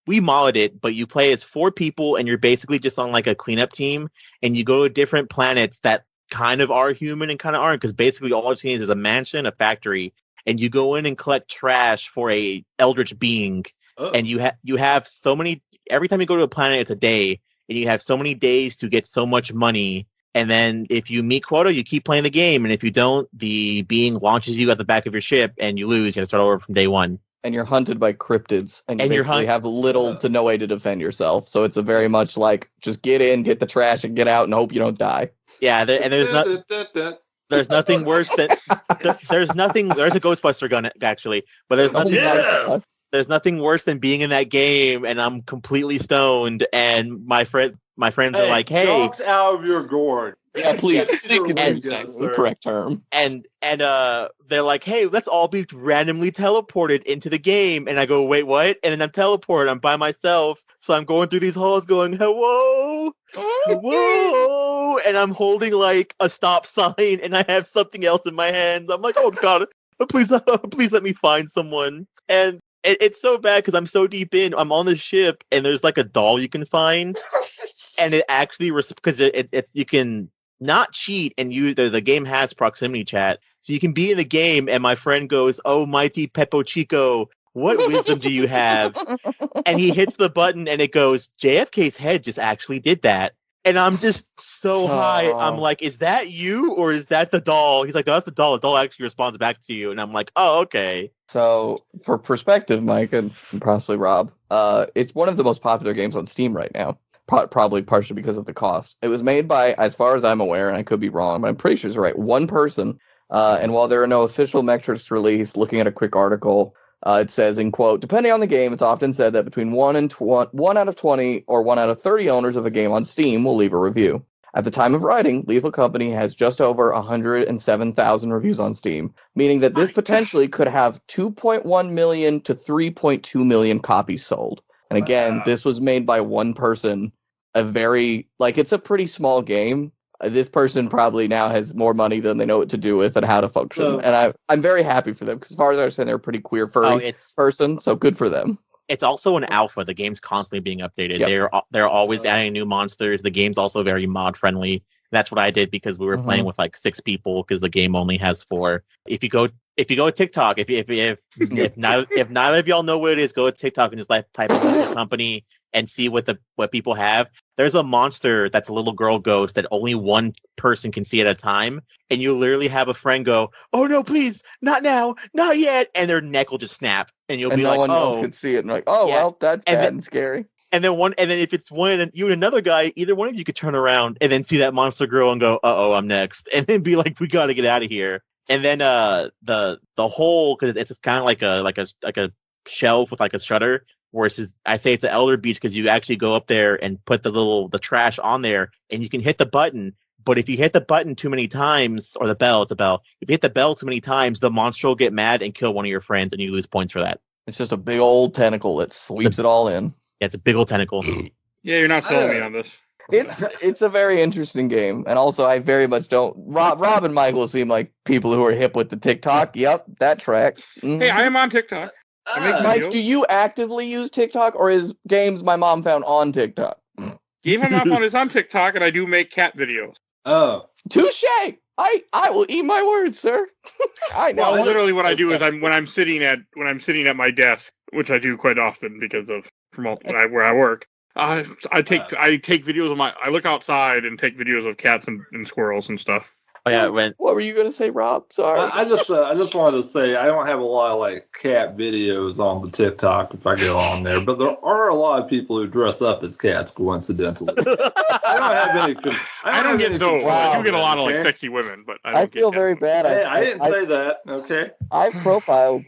we modded it, but you play as 4 people and you're basically just on like a cleanup team, and you go to different planets that kind of are human and kind of aren't, because basically all I've seen is a mansion, a factory, and you go in and collect trash for a eldritch being. And you have so many. Every time you go to a planet, it's a day, and you have so many days to get so much money. And then if you meet quota, you keep playing the game, and if you don't, the being launches you at the back of your ship, and you lose. You got to start over from day one. And you're hunted by cryptids, and you basically have little to no way to defend yourself. So it's a very much like just get in, get the trash, and get out, and hope you don't die. Yeah, there's nothing worse than there's a Ghostbuster gun actually, but there's nothing worse than being in that game and I'm completely stoned and my friends are like, "Hey, dogs out of your gourd." Yeah, please. The correct term. And they're like, "Hey, let's all be randomly teleported into the game." And I go, "Wait, what?" And then I'm teleported. I'm by myself, so I'm going through these halls, going, "Hello, hello," and I'm holding like a stop sign, and I have something else in my hands. I'm like, "Oh God, please let me find someone." And it's so bad because I'm so deep in. I'm on the ship, and there's like a doll you can find, and it actually because it's you can not cheat, and the game has proximity chat, so you can be in the game, and my friend goes, "Oh, mighty Peppo Chico, what wisdom do you have?" And he hits the button, and it goes, "JFK's head just actually did that." And I'm just so high. I'm like, "Is that you, or is that the doll?" He's like, "No, that's the doll. The doll actually responds back to you." And I'm like, "Oh, okay." So, for perspective, Mike, and possibly Rob, it's one of the most popular games on Steam right now. Probably partially because of the cost. It was made by, as far as I'm aware, and I could be wrong, but I'm pretty sure it's right, one person. And while there are no official metrics released, looking at a quick article, it says, in quote, "Depending on the game, it's often said that between 1 out of 20 or 1 out of 30 owners of a game on Steam will leave a review. At the time of writing, Lethal Company has just over 107,000 reviews on Steam, meaning that this potentially could have 2.1 million to 3.2 million copies sold. And again, this was made by one person. It's a pretty small game. This person probably now has more money than they know what to do with and how to function. And I'm very happy for them because as far as I understand, they're a pretty queer furry person. So good for them. It's also an alpha. The game's constantly being updated. Yep. They're always adding new monsters. The game's also very mod friendly. That's what I did because we were playing with like 6 people because the game only has 4. If you go to TikTok, if neither of y'all know what it is, go to TikTok and just type in the company and see what people have. There's a monster that's a little girl ghost that only one person can see at a time, and you literally have a friend go, "Oh no, please, not now, not yet," and their neck will just snap, and you'll be no like, one "Oh," else can see it, and like, "Oh yeah. Well, that's bad and scary." And then if it's one and you and another guy, either one of you could turn around and then see that monster girl and go, "Uh-oh, I'm next," and then be like, "We got to get out of here." And then the hole, because it's kind of like a shelf with like a shutter. Versus, I say it's an elder beach because you actually go up there and put the trash on there, and you can hit the button. But if you hit the button too many times, or the bell, it's a bell. If you hit the bell too many times, the monster will get mad and kill one of your friends, and you lose points for that. It's just a big old tentacle that sweeps it all in. Yeah, it's a big old tentacle. Yeah, you're not selling me on this. It's a very interesting game, and also I very much don't. Rob and Michael seem like people who are hip with the TikTok. Yep, that tracks. Mm-hmm. Hey, I am on TikTok. Mike, do you actively use TikTok, or is games my mom found on TikTok? Game my mom found is on TikTok, and I do make cat videos. Oh, touche! I will eat my words, sir. I know. Well, literally, what I do is when I'm sitting at my desk, which I do quite often because of where I work. I take videos of I look outside and take videos of cats and squirrels and stuff. Oh, yeah, what were you gonna say, Rob? Sorry. I just wanted to say I don't have a lot of like cat videos on the TikTok if I go on there, but there are a lot of people who dress up as cats coincidentally. I don't get those. Wow. I do get a lot of like sexy women, but I feel very bad. I didn't say that. Okay. I've profiled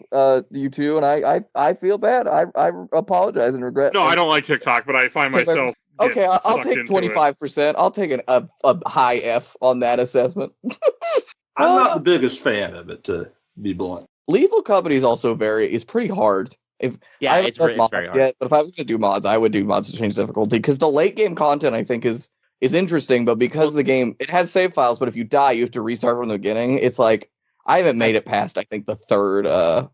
you two, and I feel bad. I apologize and regret. No, I don't like TikTok, but I find myself. Okay, I'll take 25%. I'll take a high F on that assessment. I'm not the biggest fan of it, to be blunt. Lethal Company is also is pretty hard. I haven't it's done very mods hard. yet, but if I was going to do mods, I would do mods to change difficulty because the late game content I think is interesting, but because the game it has save files, but if you die, you have to restart from the beginning. It's like I haven't made it past I think the third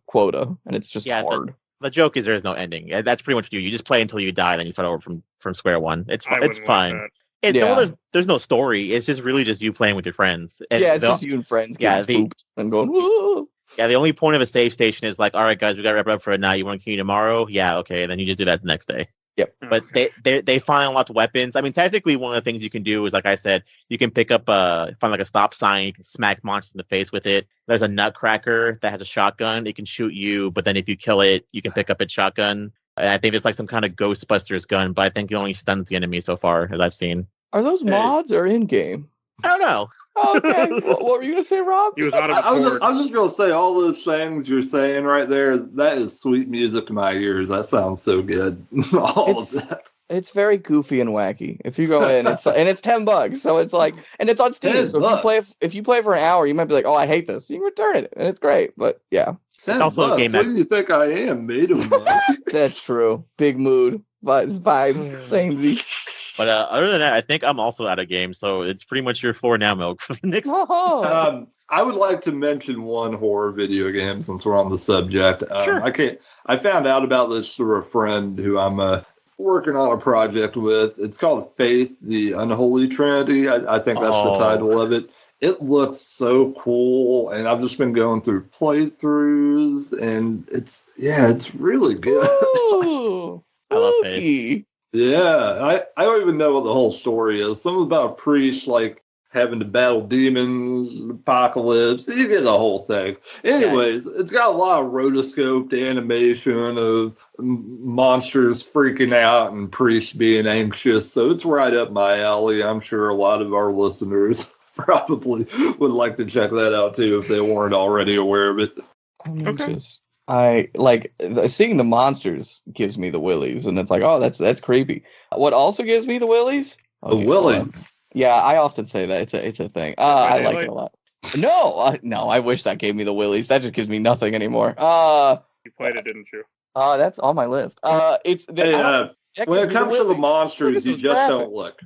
quota, and it's just hard. The joke is there is no ending. That's pretty much you just play until you die, then you start over from square one. It's fine. There's no story. It's just really just you playing with your friends. And it's just you and friends getting spooked and going, whoa. Yeah, the only point of a save station is like, all right, guys, we got to wrap it up for a night. You want to continue tomorrow? Yeah, okay. And then you just do that the next day. Yep. But they find unlocked weapons. I mean, technically, one of the things you can do is, like I said, you can pick up find like a stop sign. You can smack monsters in the face with it. There's a nutcracker that has a shotgun. It can shoot you, but then if you kill it, you can pick up its shotgun. And I think there's like some kind of Ghostbusters gun, but I think it only stuns the enemy so far, as I've seen. Are those mods or in game? I don't know. Okay. What were you going to say, Rob? He was out of I was just going to say, all those things you're saying right there, that is sweet music to my ears. That sounds so good. All of that. It's very goofy and wacky. If you go in, it's $10, so it's like, and it's on Steam. So if you play for an hour, you might be like, "Oh, I hate this." You can return it, and it's great. But yeah, it's also a game. What do you think I am, made of money? That's true. Big mood, vibes, samey. But other than that, I think I'm also out of game, so it's pretty much your floor now, Milk, for the next. I would like to mention one horror video game since we're on the subject. Sure. I found out about this through a friend who I'm working on a project with. It's called Faith, the Unholy Trinity. I think that's the title of it. It looks so cool, and I've just been going through playthroughs, and it's really good. Ooh, I love Faith. Yeah, I don't even know what the whole story is. Something about a priest like having to battle demons, apocalypse. You get the whole thing. Anyways, It's got a lot of rotoscoped animation of monsters freaking out and priests being anxious. So it's right up my alley. I'm sure a lot of our listeners probably would like to check that out too if they weren't already aware of it. Okay. I like seeing the monsters gives me the willies, and it's like, oh, that's creepy. What also gives me the willies? The willies. Yeah, I often say that it's a thing. I like it a lot. No, I wish that gave me the willies. That just gives me nothing anymore. You played it, didn't you? That's on my list. When it comes to the monsters, you just don't look.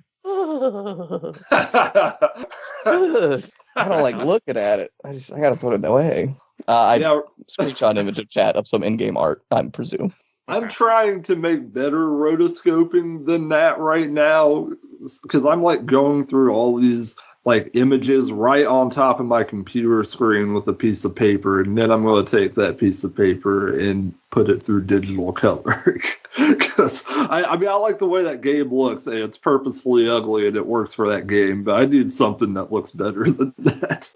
I don't like looking at it. I gotta put it away. Screenshot image of chat of some in-game art, I presume. I'm trying to make better rotoscoping than that right now because I'm like going through all these like images right on top of my computer screen with a piece of paper, and then I'm going to take that piece of paper and put it through digital color because I like the way that game looks, and it's purposefully ugly and it works for that game, but I need something that looks better than that.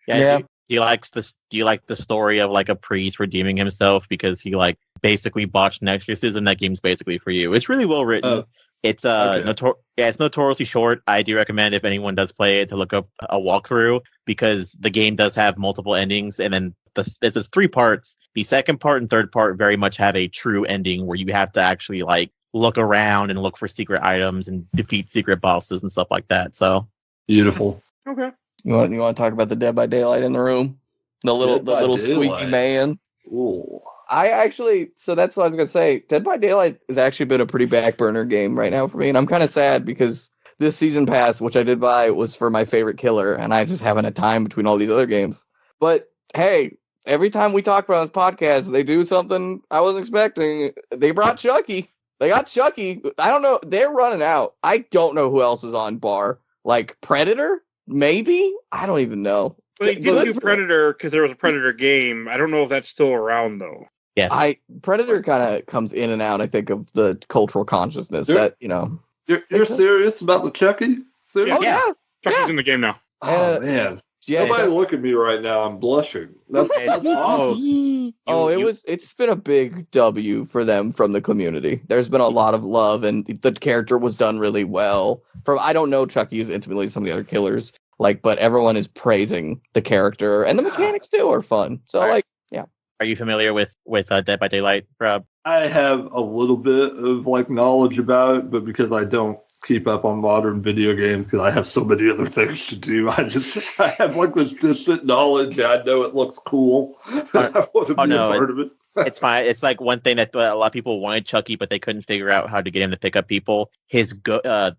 Yeah. Do you like the story of like a priest redeeming himself because he like basically botched an exorcism? That game's basically for you. It's really well written. It's it's notoriously short. I do recommend if anyone does play it to look up a walkthrough because the game does have multiple endings, and then it's 3 parts. The second part and third part very much have a true ending where you have to actually like look around and look for secret items and defeat secret bosses and stuff like that. So beautiful. Okay. You want to talk about the Dead by Daylight in the room? The little squeaky man. Ooh. So that's what I was going to say. Dead by Daylight has actually been a pretty back burner game right now for me. And I'm kind of sad because this season pass, which I did buy, was for my favorite killer. And I just haven't had time between all these other games. But hey, every time we talk about this podcast, they do something I wasn't expecting. They brought Chucky. They got Chucky. I don't know. They're running out. I don't know who else is on bar. Like Predator? Maybe? I don't even know. Well, they did do Predator because there was a Predator game. I don't know if that's still around though. Yes. Predator kind of comes in and out, I think, of the cultural consciousness that, you know. You're serious about the Chucky? Serious? Oh, yeah. Chucky's in the game now. Oh, man. Yeah, nobody look at me right now. I'm blushing. That's awesome. It's been a big W for them from the community. There's been a lot of love, and the character was done really well. I don't know Chucky as intimately as some of the other killers, but everyone is praising the character, and the mechanics too are fun. So, yeah. Are you familiar with Dead by Daylight, Rob? I have a little bit of knowledge about it, but because I don't keep up on modern video games because I have so many other things to do. I have like this distant knowledge. And I know it looks cool. I want to be a part of it. It's fine. It's like one thing that a lot of people wanted Chucky, but they couldn't figure out how to get him to pick up people. His the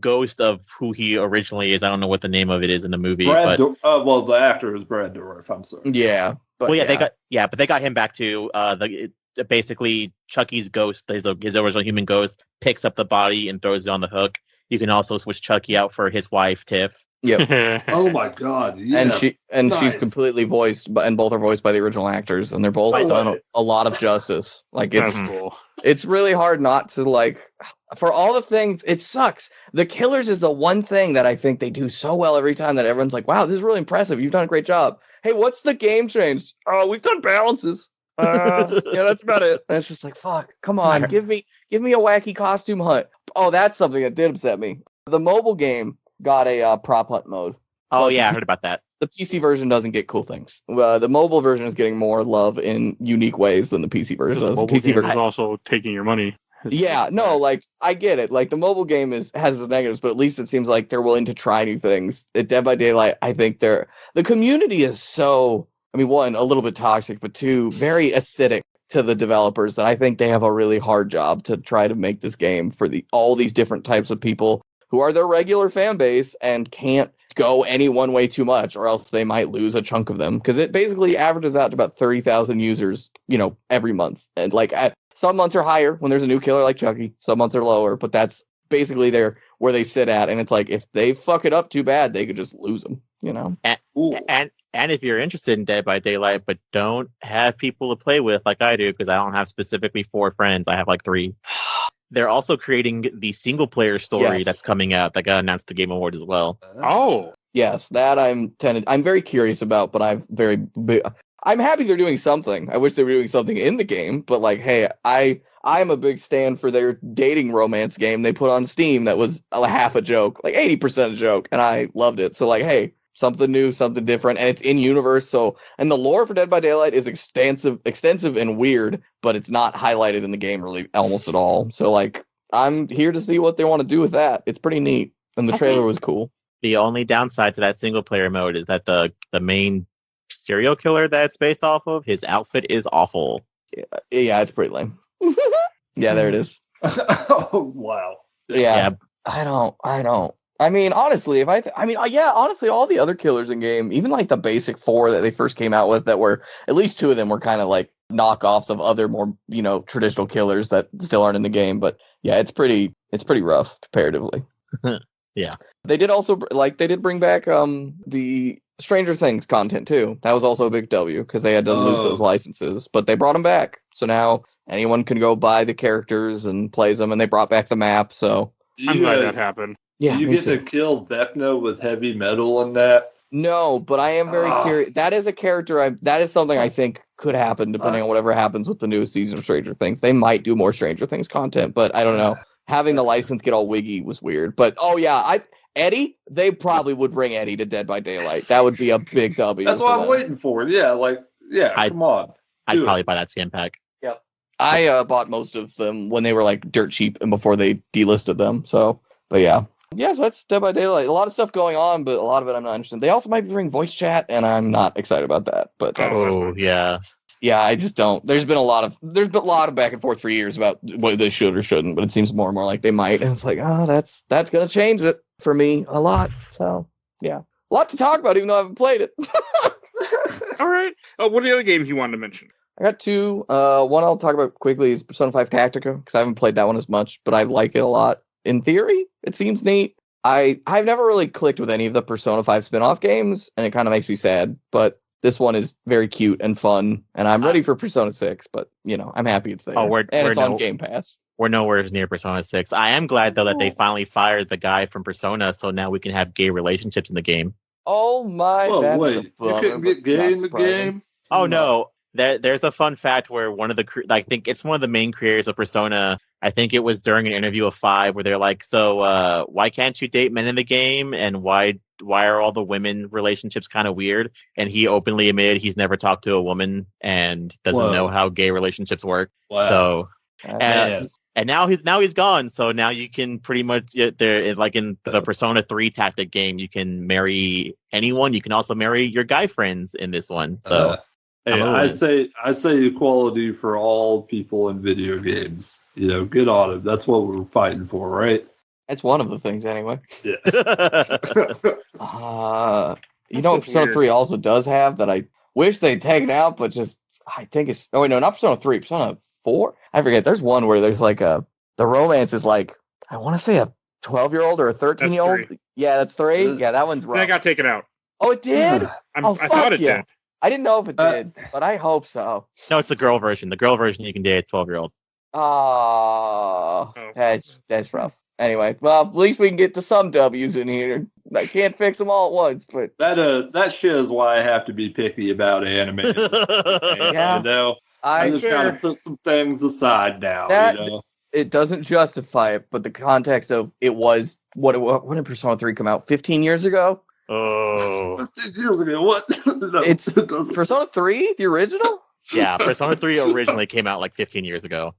ghost of who he originally is. I don't know what the name of it is in the movie. Well, the actor is Brad Dourif. I'm sorry. Yeah. But they got him back to basically Chucky's ghost, his original human ghost, picks up the body and throws it on the hook. You can also switch Chucky out for his wife, Tiff. Yep. Oh my God! Yes. And she's completely voiced, and both are voiced by the original actors, and they're both done a lot of justice. Like it's really hard not to like. For all the things, it sucks. The Killers is the one thing that I think they do so well every time that everyone's like, "Wow, this is really impressive. You've done a great job." Hey, what's the game changed? Oh, we've done balances. Yeah, that's about it. And it's just like, fuck, come on, give me a wacky costume hunt. Oh, that's something that did upset me. The mobile game got a prop hunt mode. Oh, yeah, I heard about that. The PC version doesn't get cool things. The mobile version is getting more love in unique ways than the PC version does. The PC version is also taking your money. Yeah, no, like, I get it. Like, the mobile game has the negatives, but at least it seems like they're willing to try new things. At Dead by Daylight, I think the community is so, I mean, one, a little bit toxic, but two, very acidic to the developers that I think they have a really hard job to try to make this game for all these different types of people who are their regular fan base and can't go any one way too much, or else they might lose a chunk of them. Because it basically averages out to about 30,000 users, every month. And like some months are higher when there's a new killer like Chucky. Some months are lower, but that's basically where they sit at. And it's like, if they fuck it up too bad, they could just lose them, And if you're interested in Dead by Daylight, but don't have people to play with like I do, because I don't have specifically 4 friends, I have like 3. They're also creating the single player story that's coming out that got announced at the Game Awards as well. Oh, yes, that I'm very curious about, but I'm happy they're doing something. I wish they were doing something in the game, but like, hey, I'm a big stand for their dating romance game they put on Steam that was half a joke, like 80% a joke, and I loved it. So like, hey, something new, something different, and it's in universe. So, and the lore for Dead by Daylight is extensive and weird, but it's not highlighted in the game really almost at all. So like, I'm here to see what they want to do with that. It's pretty neat, and the trailer was cool. The only downside to that single player mode is that the main serial killer that it's based off of, his outfit is awful. Yeah, it's pretty lame. Yeah, there it is. Oh wow. Yeah. I don't. I mean, honestly, honestly, all the other killers in game, even like the basic 4 that they first came out with, that were at least 2 of them were kind of like knockoffs of other more, traditional killers that still aren't in the game. But yeah, it's pretty rough comparatively. Yeah. They did bring back the Stranger Things content too. That was also a big W because they had to lose those licenses, but they brought them back. So now anyone can go buy the characters and play them, and they brought back the map. So I'm glad that happened. Yeah, you get to kill Vecna with heavy metal in that? No, but I am very curious. That is a character. That is something I think could happen depending on whatever happens with the newest season of Stranger Things. They might do more Stranger Things content, but I don't know. Having the license get all wiggy was weird. But Eddie, they probably would bring Eddie to Dead by Daylight. That would be a big W. That's what I'm waiting for. Yeah, come on. I'd probably buy that skin pack. Yep. I bought most of them when they were like dirt cheap and before they delisted them. So, but yeah. Yeah, so that's Dead by Daylight. A lot of stuff going on, but a lot of it I'm not interested in. They also might be bringing voice chat, and I'm not excited about that. But yeah, I just don't. There's been a lot of back and forth for years about whether they should or shouldn't, but it seems more and more like they might. And it's like, that's gonna change it for me a lot. So yeah, a lot to talk about, even though I haven't played it. All right. What are the other games you wanted to mention? I got 2. One I'll talk about quickly is Persona 5 Tactica, because I haven't played that one as much, but I like it a lot. In theory, it seems neat. I've never really clicked with any of the Persona 5 spin-off games, and it kind of makes me sad, but this one is very cute and fun, and I'm ready for Persona 6, but, I'm happy it's there. It's on Game Pass. We're nowhere near Persona 6. I am glad, though, that they finally fired the guy from Persona, so now we can have gay relationships in the game. Oh my, that's wait, you couldn't get gay in the game? Oh, no. There's a fun fact where I think it's one of the main creators of Persona. I think it was during an interview of 5 where they're like, so why can't you date men in the game? And why are all the women relationships kind of weird? And he openly admitted he's never talked to a woman and doesn't know how gay relationships work. Wow. So Man. And now he's gone. So now you can pretty much there, like in the Persona 3 tactic game, you can marry anyone. You can also marry your guy friends in this one. So hey, I say equality for all people in video games. Good on it. That's what we're fighting for, right? That's one of the things, anyway. Yeah. Persona 3 also does have that I wish they'd taken out, but I think it's. Oh wait, no, not Persona 3, Persona 4. I forget. There's one where there's like the romance is like, I want to say a 12-year-old or a 13-year-old. Yeah, that's 3. Yeah, that one's rough. That got taken out. Oh, it did? I thought it did. I didn't know if it did, but I hope so. No, it's the girl version. The girl version you can date a 12-year-old. Oh, that's rough. Anyway, well, at least we can get to some W's in here. I can't fix them all at once, but that shows why I have to be picky about anime. Yeah. I just gotta put some things aside now. It doesn't justify it, but the context of it was when did Persona 3 come out? 15 years ago? Oh, 15 years ago. What? No, it's Persona 3, the original? Yeah, Persona 3 originally came out like 15 years ago.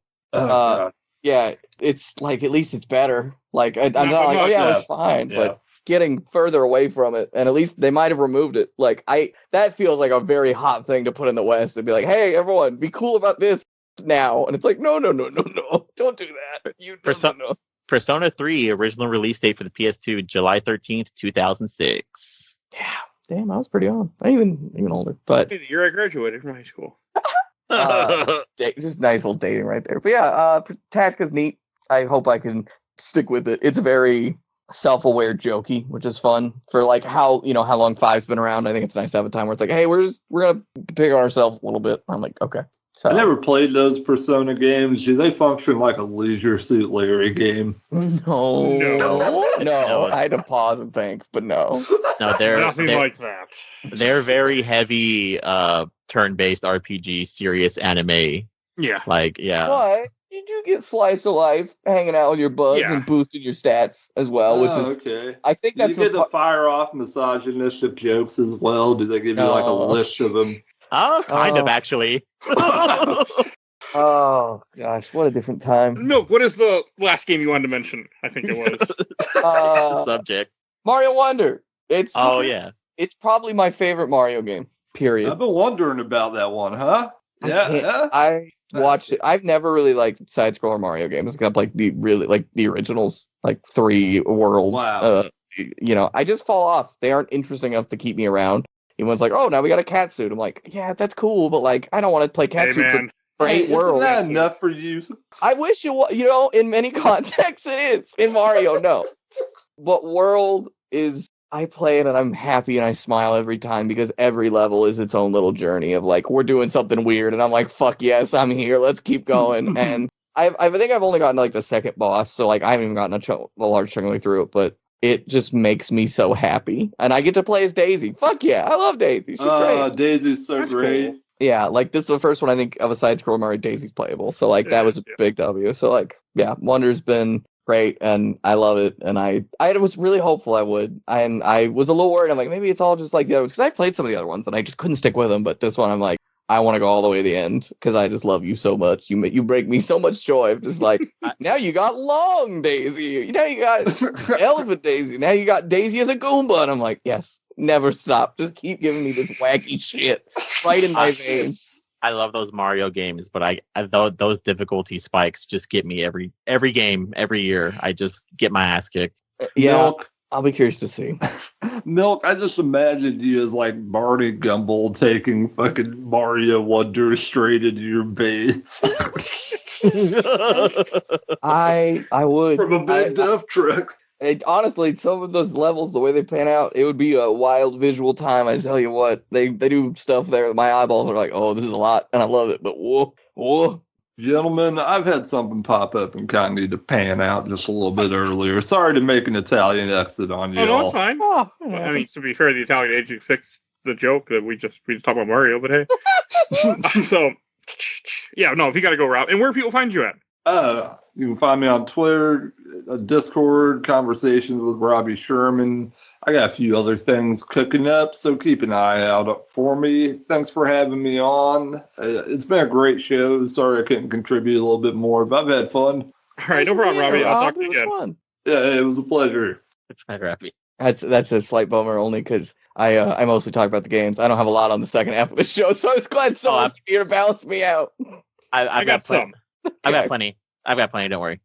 Yeah, it's like at least it's better. Like I'm not like, oh yeah, it's fine, but getting further away from it, and at least they might have removed it. Like that feels like a very hot thing to put in the West and be like, hey, everyone, be cool about this now. And it's like, no, don't do that. Persona 3 original release date for the PS2, July 13th, 2006. Yeah, damn, I was pretty on. I even older, but the year I graduated from high school. Just nice little dating right there. But yeah, Tactica's neat. I hope I can stick with it. It's very self-aware jokey, which is fun for like how long 5's been around. I think it's nice to have a time where it's like, hey, we're gonna pick on ourselves a little bit. I'm like, okay. So I never played those Persona games. Do they function like a Leisure Suit Larry game? No. I had to pause and think, but no. No, they're like that. They're very heavy turn-based RPG, serious anime. Yeah. But you do get slice of life, hanging out with your buds and boosting your stats as well, which is okay. I think that's you get to fire off misogynistic jokes as well. Do they give you like a list of them? Kind of actually. Oh gosh, what a different time. Milk, what is the last game you wanted to mention? I think it was. Subject. Mario Wonder. It's probably my favorite Mario game. Period. I've been wondering about that one, huh? Yeah. I watched it. I've never really liked side scroller Mario games. It's got like the originals, like 3 worlds. Wow. I just fall off. They aren't interesting enough to keep me around. Everyone's like, oh, now we got a cat suit. I'm like, yeah, that's cool, but like, I don't want to play cat suit for 8 worlds. Isn't that enough for you? I wish it was, in many contexts it is. In Mario, no. But World is, I play it and I'm happy and I smile every time because every level is its own little journey of like, we're doing something weird and I'm like, fuck yes, I'm here. Let's keep going. And I think I've only gotten to like the second boss, so like I haven't even gotten a large chunk of the way through it, but it just makes me so happy. And I get to play as Daisy. Fuck yeah, I love Daisy. She's great. Daisy's so great. Cool. Yeah, like this is the first one I think of a side-scroller Mario Daisy's playable. So like that was a big W. So like, yeah, Wonder's been great and I love it. And I was really hopeful I would. And I was a little worried. I'm like, maybe it's all just like the others. Because I played some of the other ones and I just couldn't stick with them. But this one I'm like, I want to go all the way to the end because I just love you so much. You bring me so much joy. I'm just like, now you got Long Daisy. Now you got Elephant Daisy. Now you got Daisy as a Goomba. And I'm like, yes, never stop. Just keep giving me this wacky shit right in my veins. I love those Mario games, but those difficulty spikes just get me every game, every year. I just get my ass kicked. Yeah, Milk. I'll be curious to see. Milk, I just imagined you as like Barney Gumble taking fucking Mario Wonder straight into your veins. I would. From a big death truck. Honestly, some of those levels, the way they pan out, it would be a wild visual time. I tell you what, they do stuff there. My eyeballs are like, oh, this is a lot, and I love it. But whoa. Gentlemen, I've had something pop up and kind of need to pan out just a little bit earlier. Sorry to make an Italian exit on you. Oh, no, it's fine. I mean, to be fair, the Italian agent fixed the joke that we just talked about Mario, but hey. So, yeah, no, if you got to go route. And where do people find you at? You can find me on Twitter, Discord conversations with Robbie Sherman. I got a few other things cooking up, so keep an eye out for me. Thanks for having me on. It's been a great show. Sorry I couldn't contribute a little bit more, but I've had fun. All right, no problem, Robbie. I'll talk to you again. Fun. Yeah, it was a pleasure. Hi, Robbie. That's a slight bummer only because I mostly talk about the games. I don't have a lot on the second half of the show, so I was glad someone's here to balance me out. I got some. I've got plenty. Don't worry.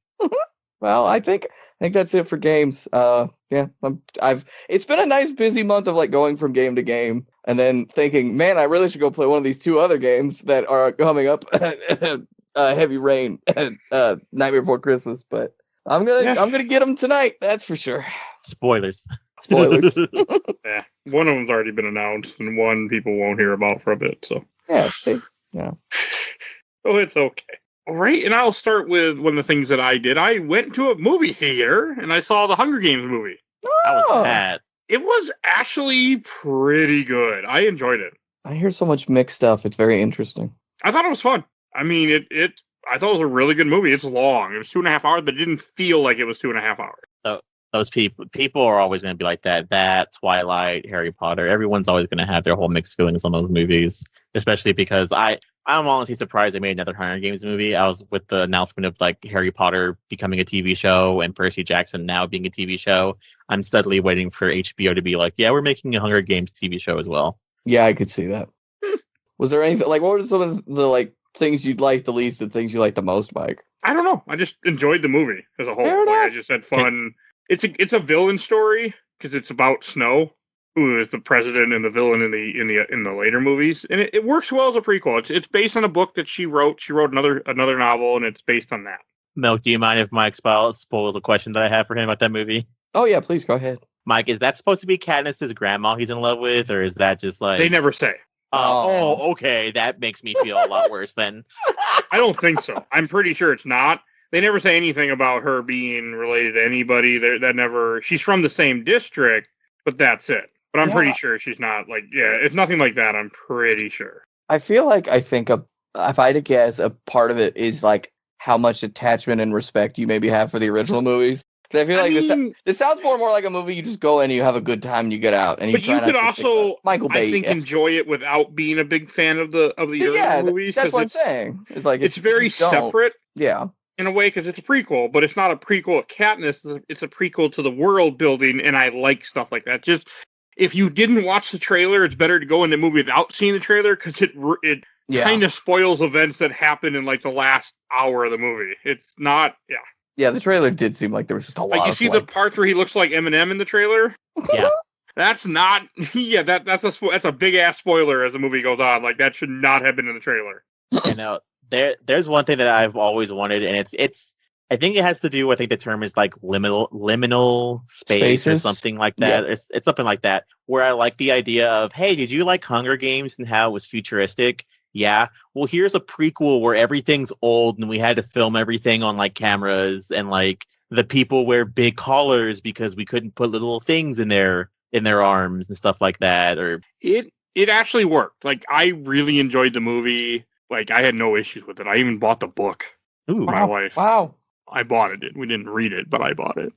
Well, I think that's it for games. Yeah, it's been a nice busy month of like going from game to game and then thinking, man, I really should go play one of these 2 other games that are coming up. Heavy Rain, Nightmare Before Christmas, but I'm gonna get them tonight. That's for sure. Spoilers. Yeah, one of them's already been announced, and one people won't hear about for a bit. So yeah. Oh, it's okay. All right, and I'll start with one of the things that I did. I went to a movie theater and I saw the Hunger Games movie. How was that? It was actually pretty good. I enjoyed it. I hear so much mixed stuff. It's very interesting. I thought it was fun. I mean, I thought it was a really good movie. It's long. It was 2.5 hours, but it didn't feel like it was 2.5 hours. So those people are always going to be like that. That, Twilight, Harry Potter. Everyone's always going to have their whole mixed feelings on those movies, especially because I'm honestly surprised they made another Hunger Games movie. I was with the announcement of like Harry Potter becoming a TV show and Percy Jackson now being a TV show. I'm steadily waiting for HBO to be like, yeah, we're making a Hunger Games TV show as well. Yeah, I could see that. Was there anything like what were some of the like things you'd like the least and things you like the most, Mike? I don't know. I just enjoyed the movie as a whole. I just had fun. It's a villain story because it's about Snow, who is the president and the villain in the later movies, and it works well as a prequel. It's based on a book that she wrote. She wrote another novel, and it's based on that. Milk, do you mind if Mike spoils a question that I have for him about that movie? Oh yeah, please go ahead. Mike, is that supposed to be Katniss's grandma he's in love with, or is that just like they never say? Oh, okay. That makes me feel a lot worse then. I don't think so. I'm pretty sure it's not. They never say anything about her being related to anybody. She's from the same district, but that's it. But I'm pretty sure she's not it's nothing like that. I'm pretty sure. I feel like if I had to guess, a part of it is like how much attachment and respect you maybe have for the original movies. Because I feel like this sounds more and more like a movie you just go in and you have a good time and you get out. And you could also, Michael Bay, I think, enjoy it without being a big fan of the earlier movies. That's what I'm saying. It's like it's very separate. Yeah. In a way, because it's a prequel, but it's not a prequel of Katniss. It's a prequel to the world building, and I like stuff like that. Just if you didn't watch the trailer, it's better to go in the movie without seeing the trailer because it kind of spoils events that happen in like the last hour of the movie. It's not, Yeah, the trailer did seem like there was just a lot. Like you see the parts where he looks like Eminem in the trailer. Yeah, that's not. Yeah, that's a big ass spoiler as the movie goes on. Like that should not have been in the trailer. You know, there's one thing that I've always wanted, and it's. I think it has to do with, I think the term is like liminal space or something like that. Yeah. It's something like that, where I like the idea of, hey, did you like Hunger Games and how it was futuristic? Yeah. Well, here's a prequel where everything's old and we had to film everything on like cameras and like the people wear big collars because we couldn't put little things in their arms and stuff like that. Or it actually worked. Like I really enjoyed the movie. Like I had no issues with it. I even bought the book. Ooh, my wife. Wow. I bought it. We didn't read it, but I bought it.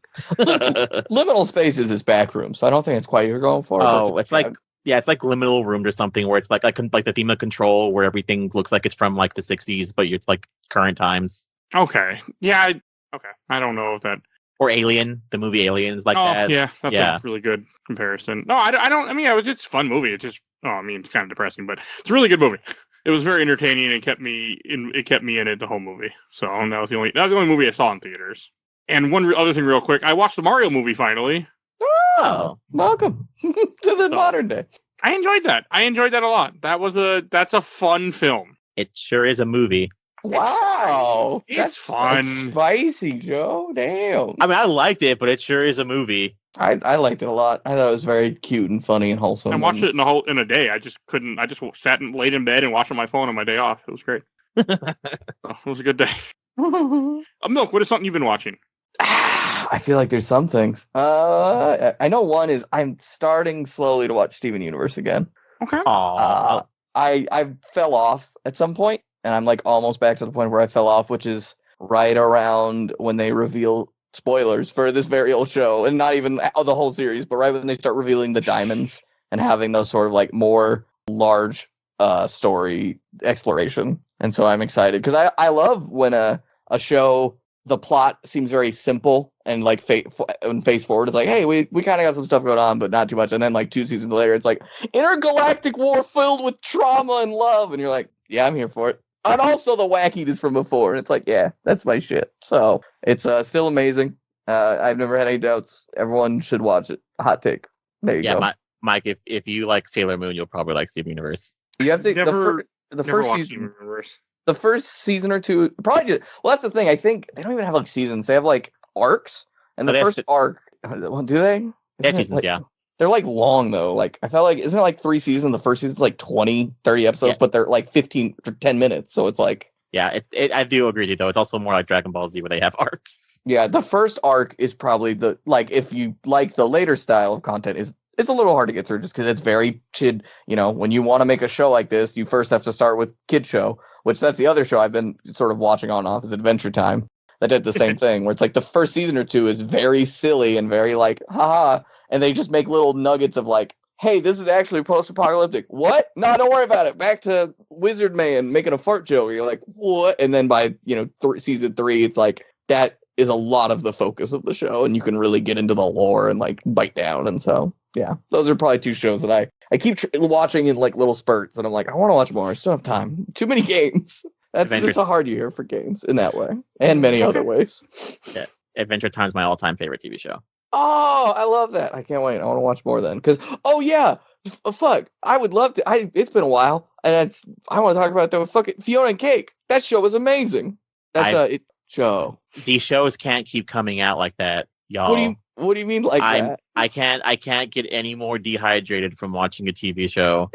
Liminal spaces is back room, so I don't think it's quite what you're going for. Oh, it's like liminal rooms or something where it's like the theme of Control, where everything looks like it's from like the 60s, but it's like current times. Okay. Yeah. Okay. I don't know if that. Or Alien, the movie Alien is like that. Yeah, that's a really good comparison. No, I don't. I mean, it's a fun movie. It's just, it's kind of depressing, but it's a really good movie. It was very entertaining and it kept me in it the whole movie. So that was the only movie I saw in theaters. And one other thing real quick, I watched the Mario movie finally. Oh, welcome to the modern day. I enjoyed that. A lot. That's a fun film. It sure is a movie. Wow. It's fun. That's spicy, Joe. Damn. I mean, I liked it, but it sure is a movie. I liked it a lot. I thought it was very cute and funny and wholesome. I watched it in a day. I just couldn't. I just sat and laid in bed and watched on my phone on my day off. It was great. It was a good day. Milk, what is something you've been watching? I feel like there's some things. I know one is I'm starting slowly to watch Steven Universe again. Okay. I fell off at some point, and I'm like almost back to the point where I fell off, which is right around when they reveal spoilers for this very old show, and not even the whole series, but right when they start revealing the diamonds and having those sort of like more large story exploration. And so I'm excited because I love when a show, the plot seems very simple and like face forward. It's like, hey, we kind of got some stuff going on, but not too much. And then like 2 seasons later, it's like intergalactic war filled with trauma and love. And you're like, yeah, I'm here for it. And also the wackiness from before. And it's like, yeah, that's my shit. So it's still amazing. I've never had any doubts. Everyone should watch it. Hot take. There you go. Mike, if you like Sailor Moon, you'll probably like Steven Universe. You have to the first season. The first season or two, probably just, well, that's the thing. I think they don't even have like seasons. They have like arcs, and the first arc. Well, do they? They have seasons, like, yeah. They're like long though. Like I felt like, isn't it like 3 seasons? The first season's like 20, 30 episodes, but they're like 15 or 10 minutes. So it's like, yeah, I do agree with you though. It's also more like Dragon Ball Z where they have arcs. Yeah, the first arc is probably the like if you like the later style of content it's a little hard to get through just because it's very kid. You know, when you want to make a show like this, you first have to start with kid show, which that's the other show I've been sort of watching on and off is Adventure Time. That did the same thing where it's like the first season or two is very silly and very like, haha. And they just make little nuggets of like, hey, this is actually post-apocalyptic. What? No, don't worry about it. Back to Wizard Man making a fart joke. You're like, what? And then by, season 3, it's like, that is a lot of the focus of the show. And you can really get into the lore and like bite down. And so, yeah, those are probably 2 shows that I keep watching in like little spurts. And I'm like, I want to watch more. I still have time. Too many games. It's a hard year for games in that way. And many other ways. Yeah. Adventure Time is my all-time favorite TV show. Oh, I love that. I can't wait. I want to watch more then. Because, fuck. I would love to. It's been a while. And I want to talk about that. Fucking Fiona and Cake. That show was amazing. That's show. These shows can't keep coming out like that, y'all. What do you mean like that? I can't get any more dehydrated from watching a TV show.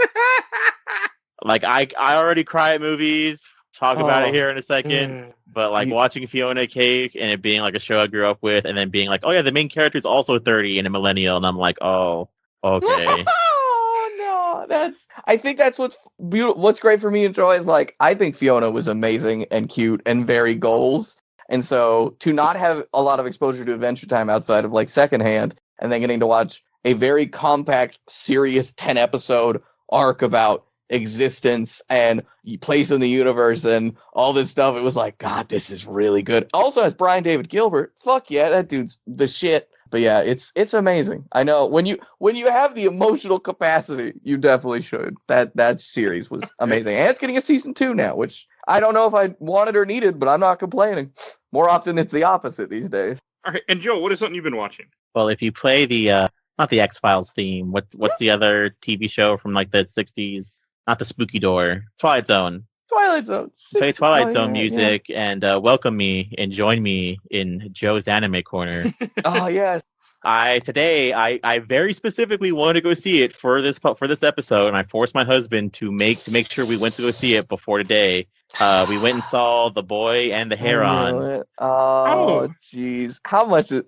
Like I already cry at movies. Talk about it here in a second. But like watching Fiona and Cake and it being like a show I grew up with and then being like, oh yeah, the main character is also 30 and a millennial. And I'm like, oh, okay. Oh no, I think that's what's beautiful. What's great for me and Joy is like, I think Fiona was amazing and cute and very goals. And so to not have a lot of exposure to Adventure Time outside of like secondhand and then getting to watch a very compact, serious 10 episode arc about existence and place in the universe and all this stuff, it was like, God, this is really good. Also has Brian David Gilbert. Fuck yeah, that dude's the shit. But yeah, it's amazing. I know when you have the emotional capacity, you definitely should. That series was amazing. And it's getting a season 2 now, which I don't know if I wanted or needed, but I'm not complaining. More often it's the opposite these days. All right, and Joe, what is something you've been watching? Well, if you play the not the X-Files theme, what's the other TV show from like the 60s? Not the Spooky Door. Twilight Zone. Twilight Zone. Play Twilight Zone music and welcome me and join me in Joe's Anime Corner. Oh, yes. I very specifically wanted to go see it for this episode, and I forced my husband to make sure we went to go see it before today. We went and saw The Boy and the Heron. Oh, jeez. How much is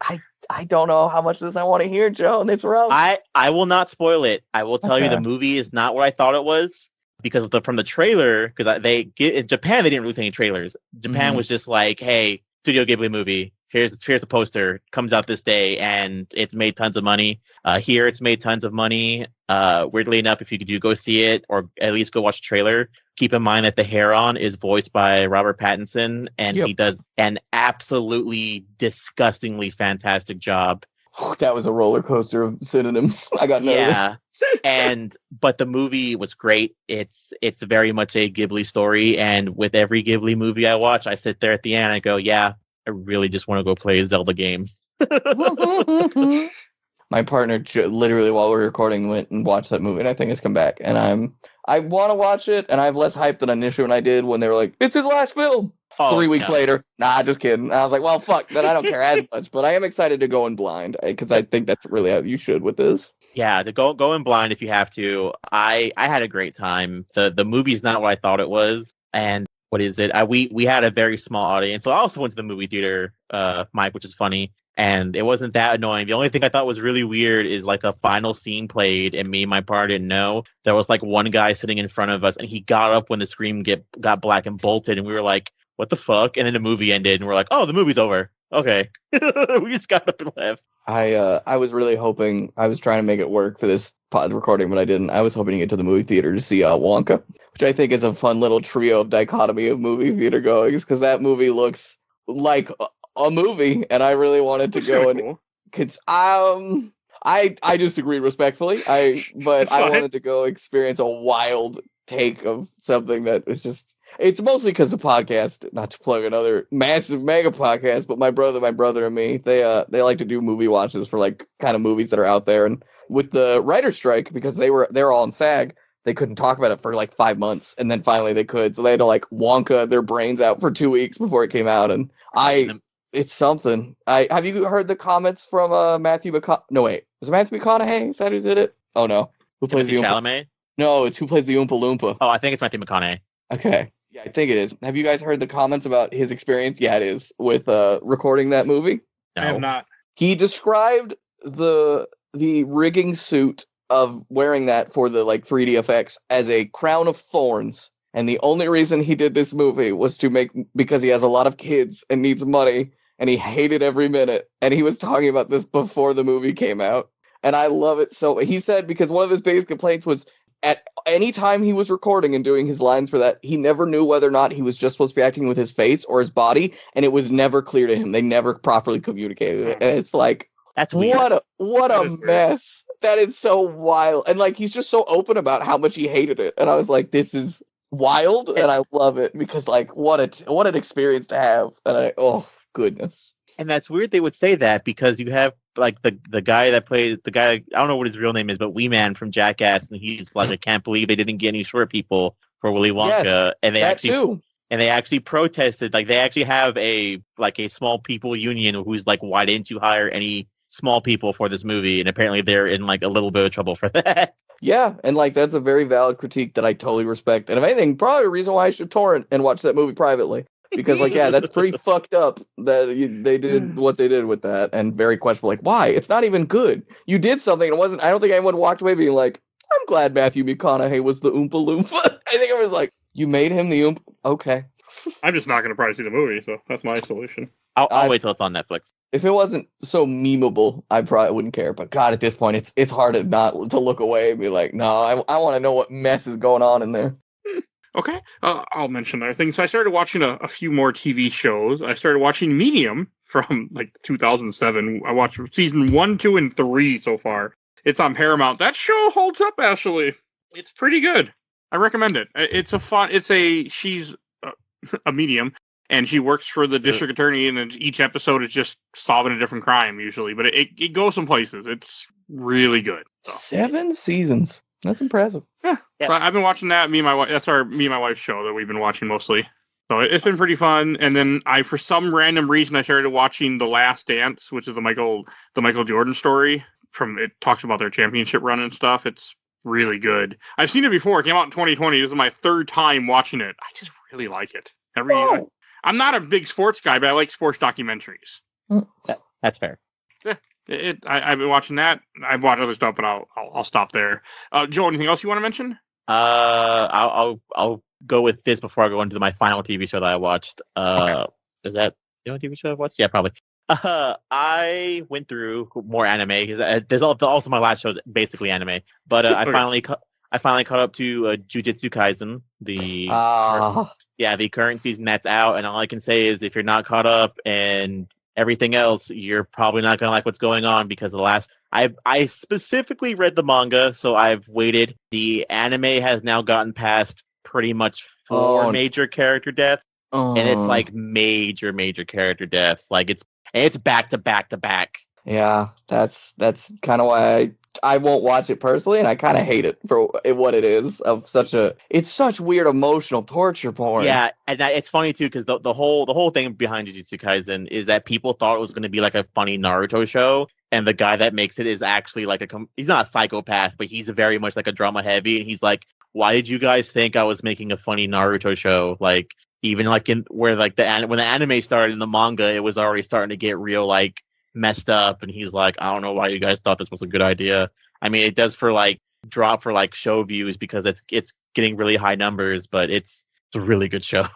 I don't know how much of this I want to hear, Joe, and it's rough. I will not spoil it. I will tell you the movie is not what I thought it was because from the trailer, because in Japan they didn't release any trailers. Japan was just like, hey, Studio Ghibli movie. Here's the poster. Comes out this day, and it's made tons of money. Here, it's made tons of money. Weirdly enough, if you could go see it or at least go watch the trailer, keep in mind that the Heron is voiced by Robert Pattinson, and he does an absolutely disgustingly fantastic job. That was a roller coaster of synonyms. I got nervous. Yeah. But the movie was great. It's very much a Ghibli story, and with every Ghibli movie I watch, I sit there at the end and I go, yeah, I really just want to go play a Zelda game. My partner literally while we were recording went and watched that movie, and I think it's come back. And I want to watch it, and I have less hype than initially when I did when they were like, it's his last film. 3 weeks later, nah, just kidding. I was like, well, fuck, then I don't care as much. But I am excited to go in blind because I think that's really how you should with this. Yeah, to go in blind if you have to. I had a great time. The movie's not what I thought it was, and what is it? We had a very small audience. So I also went to the movie theater, Mike, which is funny. And it wasn't that annoying. The only thing I thought was really weird is like a final scene played and me and my partner didn't know. There was like one guy sitting in front of us and he got up when the screen got black and bolted. And we were like, what the fuck? And then the movie ended and we're like, oh, the movie's over. Okay. We just got up and left. I was really hoping, I was trying to make it work for this pod recording, but I didn't. I was hoping to get to the movie theater to see Wonka, which I think is a fun little trio of dichotomy of movie theater goings, because that movie looks like a movie, and I really wanted to go and cool. I disagree respectfully. But I wanted to go experience a wild take of something that was just. It's mostly because the podcast, not to plug another massive mega podcast, but my brother and me, they like to do movie watches for like kind of movies that are out there. And with the writer's strike, because they were all in SAG, they couldn't talk about it for like 5 months, and then finally they could. So they had to like Wonka their brains out for 2 weeks before it came out. And it's something. Have you heard the comments from Matthew McConaughey? No, wait, was it Matthew McConaughey? Is that who's in it? Oh no, who plays the Chalamet? No, it's who plays the Oompa Loompa. Oh, I think it's Matthew McConaughey. Okay. Yeah, I think it is. Have you guys heard the comments about his experience? Yeah, it is, with recording that movie. No. I have not. He described the rigging suit of wearing that for the like 3D effects as a crown of thorns. And the only reason he did this movie was because he has a lot of kids and needs money, and he hated every minute. And he was talking about this before the movie came out. And I love it so. He said because one of his biggest complaints was at any time he was recording and doing his lines for that, he never knew whether or not he was just supposed to be acting with his face or his body, and it was never clear to him. They never properly communicated it. And it's like, that's weird. What a mess. That is so wild. And like, he's just so open about how much he hated it. And I was like, this is wild, and I love it, because like, what an experience to have. And oh goodness. And that's weird they would say that, because you have like the guy that played the guy, I don't know what his real name is, but Wee Man from Jackass, and he's like, I can't believe they didn't get any short people for Willy Wonka. Yes, and they actually protested. Like, they actually have a small people union who's like, why didn't you hire any small people for this movie? And apparently they're in like a little bit of trouble for that. Yeah, and like, that's a very valid critique that I totally respect. And if anything, probably a reason why I should torrent and watch that movie privately. Because like, yeah, that's pretty fucked up that they did what they did with that, and very questionable. Like, why? It's not even good. You did something, and it wasn't. I don't think anyone walked away being like, I'm glad Matthew McConaughey was the Oompa Loompa. I think it was like, you made him the Oompa. Okay. I'm just not going to probably see the movie, so that's my solution. I'll wait till it's on Netflix. If it wasn't so memeable, I probably wouldn't care. But God, at this point, it's hard to look away and be like, no, I want to know what mess is going on in there. Okay, I'll mention other things. So I started watching a few more TV shows. I started watching Medium from like 2007. I watched season 1, 2, and 3 so far. It's on Paramount. That show holds up, actually. It's pretty good. I recommend it. She's a medium, and she works for the district attorney, and each episode is just solving a different crime usually. But it goes some places. It's really good. So. 7 seasons. That's impressive. Yeah. So I've been watching that. Me and my wife. That's our me and my wife's show that we've been watching mostly. So it's been pretty fun. And then for some random reason, I started watching The Last Dance, which is the Michael Jordan story. It talks about their championship run and stuff. It's really good. I've seen it before. It came out in 2020. This is my 3rd time watching it. I just really like it. I'm not a big sports guy, but I like sports documentaries. That's fair. Yeah, I've been watching that. I've watched other stuff, but I'll stop there. Joe, anything else you want to mention? I'll go with this before I go into my final TV show that I watched. Okay. Is that the only TV show I've watched? Yeah, probably. I went through more anime because there's also my last show is basically anime. But I finally caught up to Jujutsu Kaisen, the current season that's out. And all I can say is, if you're not caught up and everything else, you're probably not going to like what's going on, because I specifically read the manga, so I've waited. The anime has now gotten past pretty much 4 major character deaths, and it's like major character deaths. Like it's back to back to back. Yeah, that's kind of why I won't watch it personally, and I kind of hate it for what it is. It's such weird emotional torture porn. Yeah, and it's funny too, because the whole thing behind Jujutsu Kaisen is that people thought it was going to be like a funny Naruto show, and the guy that makes it is actually like he's not a psychopath, but he's very much like a drama heavy, and he's like, why did you guys think I was making a funny Naruto show? Like, even like when the anime started in the manga, it was already starting to get real like messed up, and he's like, I don't know why you guys thought this was a good idea. I mean, it does for like drop for like show views because it's getting really high numbers, but it's It's a really good show.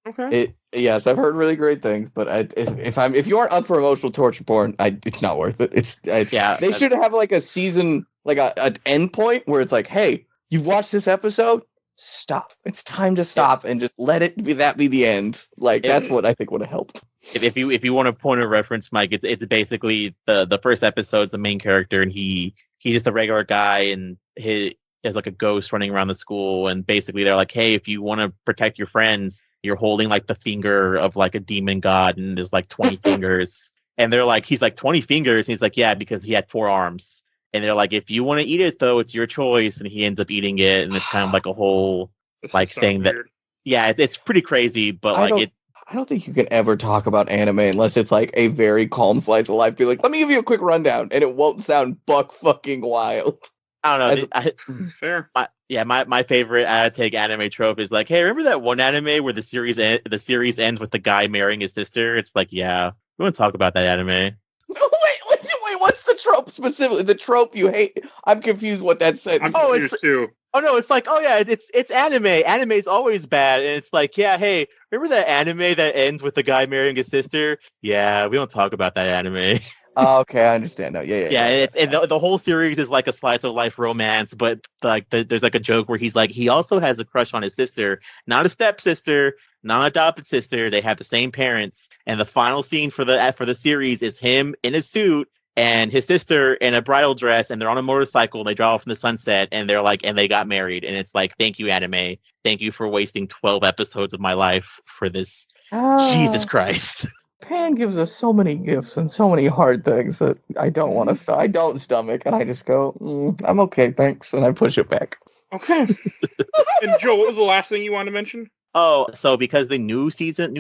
Okay. Yes, I've heard really great things, but if you aren't up for emotional torture porn, it's not worth it. They should have like a season, like an end point where it's like, hey, you've watched this episode, stop. It's time to stop and just let it be the end. Like that's what I think would have helped. If you want a point of reference, Mike, it's basically the first episode's the main character, and he's just a regular guy, and he is like a ghost running around the school, and basically they're like, hey, if you want to protect your friends, you're holding like the finger of like a demon god, and there's like 20 fingers, and they're like, he's like 20 fingers, and he's like, yeah, because he had 4 arms, and they're like, if you want to eat it though, it's your choice, and he ends up eating it, and it's kind of like a whole like thing weird. It's pretty crazy, but I don't think you can ever talk about anime unless it's like a very calm slice of life. Be like, let me give you a quick rundown, and it won't sound buck fucking wild. I don't know. Fair. My favorite take anime trope is like, hey, remember that one anime where the series ends with the guy marrying his sister? It's like, yeah, we want to talk about that anime. Wait, what's the trope specifically? The trope you hate? I'm confused what that said. I'm confused too. Oh no, it's like, oh yeah, it's anime. Anime's always bad, and it's like, yeah, hey, remember that anime that ends with the guy marrying his sister? Yeah, we don't talk about that anime. Oh, okay, I understand now. Yeah. And the whole series is like a slice of life romance, but like there's like a joke where he's like, he also has a crush on his sister, not a stepsister, not an adopted sister. They have the same parents, and the final scene for the series is him in a suit and his sister in a bridal dress, and they're on a motorcycle, and they drive off in the sunset, and they're like, and they got married. And it's like, thank you, anime. Thank you for wasting 12 episodes of my life for this. Jesus Christ. Pan gives us so many gifts and so many hard things that I don't want to I don't stomach, and I just go, I'm okay, thanks, and I push it back. Okay. And Joe, what was the last thing you wanted to mention? Oh, so because the new season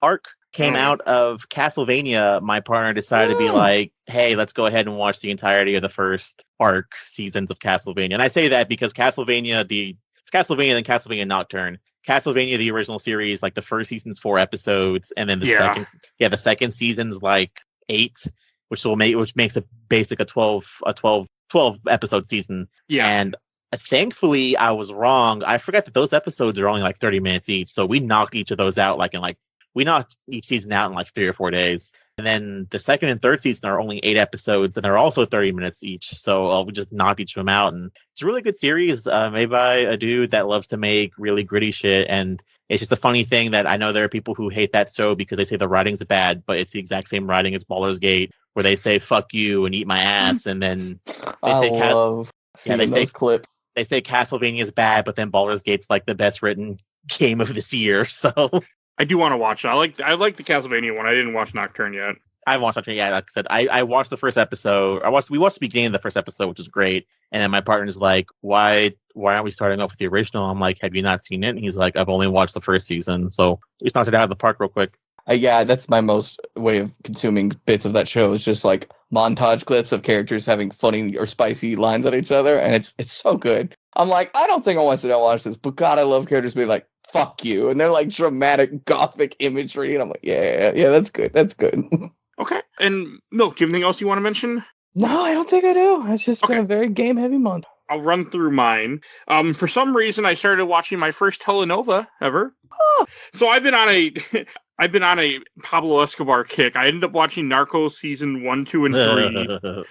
arc came out of Castlevania, my partner decided to be like, hey, let's go ahead and watch the entirety of the first arc seasons of Castlevania. And I say that because it's Castlevania and Castlevania Nocturne. Castlevania, the original series, like the first season's 4 episodes, and then the second season's like 8, which makes it basic a 12 episode season. Yeah. And thankfully I was wrong. I forgot that those episodes are only like 30 minutes each. So we knocked each of those out we knocked each season out in like 3 or 4 days. And then the second and third season are only 8 episodes, and they're also 30 minutes each. So we just knocked each of them out. And it's a really good series made by a dude that loves to make really gritty shit. And it's just a funny thing that I know there are people who hate that show because they say the writing's bad, but it's the exact same writing as Baldur's Gate, where they say fuck you and eat my ass. And then they say clips. They say Castlevania is bad, but then Baldur's Gate's like the best written game of this year. So I do want to watch it. I like the Castlevania one. I didn't watch Nocturne yet. I haven't watched Nocturne yet. Like I said, I watched the first episode. We watched the beginning of the first episode, which was great. And then my partner's like, why aren't we starting off with the original? I'm like, have you not seen it? And he's like, I've only watched the first season. So we knocked it out of the park real quick. That's my most way of consuming bits of that show. Is just like montage clips of characters having funny or spicy lines at each other, and it's so good. I'm like, I don't think I want to sit down and watch this, but God, I love characters being like, fuck you, and they're like dramatic gothic imagery, and I'm like, yeah, that's good. Okay. And Milk, do you have anything else you want to mention? No, I don't think I do. It's just been a very game heavy month. I'll run through mine. For some reason, I started watching my first telenova ever. So I've been on a Pablo Escobar kick. I ended up watching Narcos season 1, 2, and 3.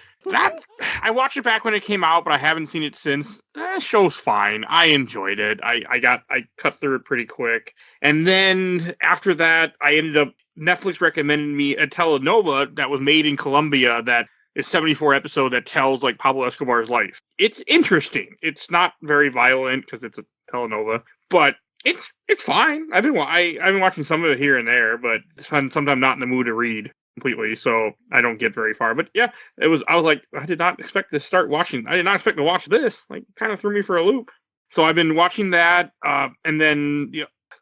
I watched it back when it came out, but I haven't seen it since. Show's fine. I enjoyed it. I cut through it pretty quick. And then after that, Netflix recommended me a telenova that was made in Colombia that is 74 episodes that tells like Pablo Escobar's life. It's interesting. It's not very violent because it's a telenova, but it's fine. I've been watching some of it here and there, but sometimes not in the mood to read completely, so I don't get very far. But yeah, I was like, I did not expect to start watching. I did not expect to watch this. Like, kind of threw me for a loop. So I've been watching that, and then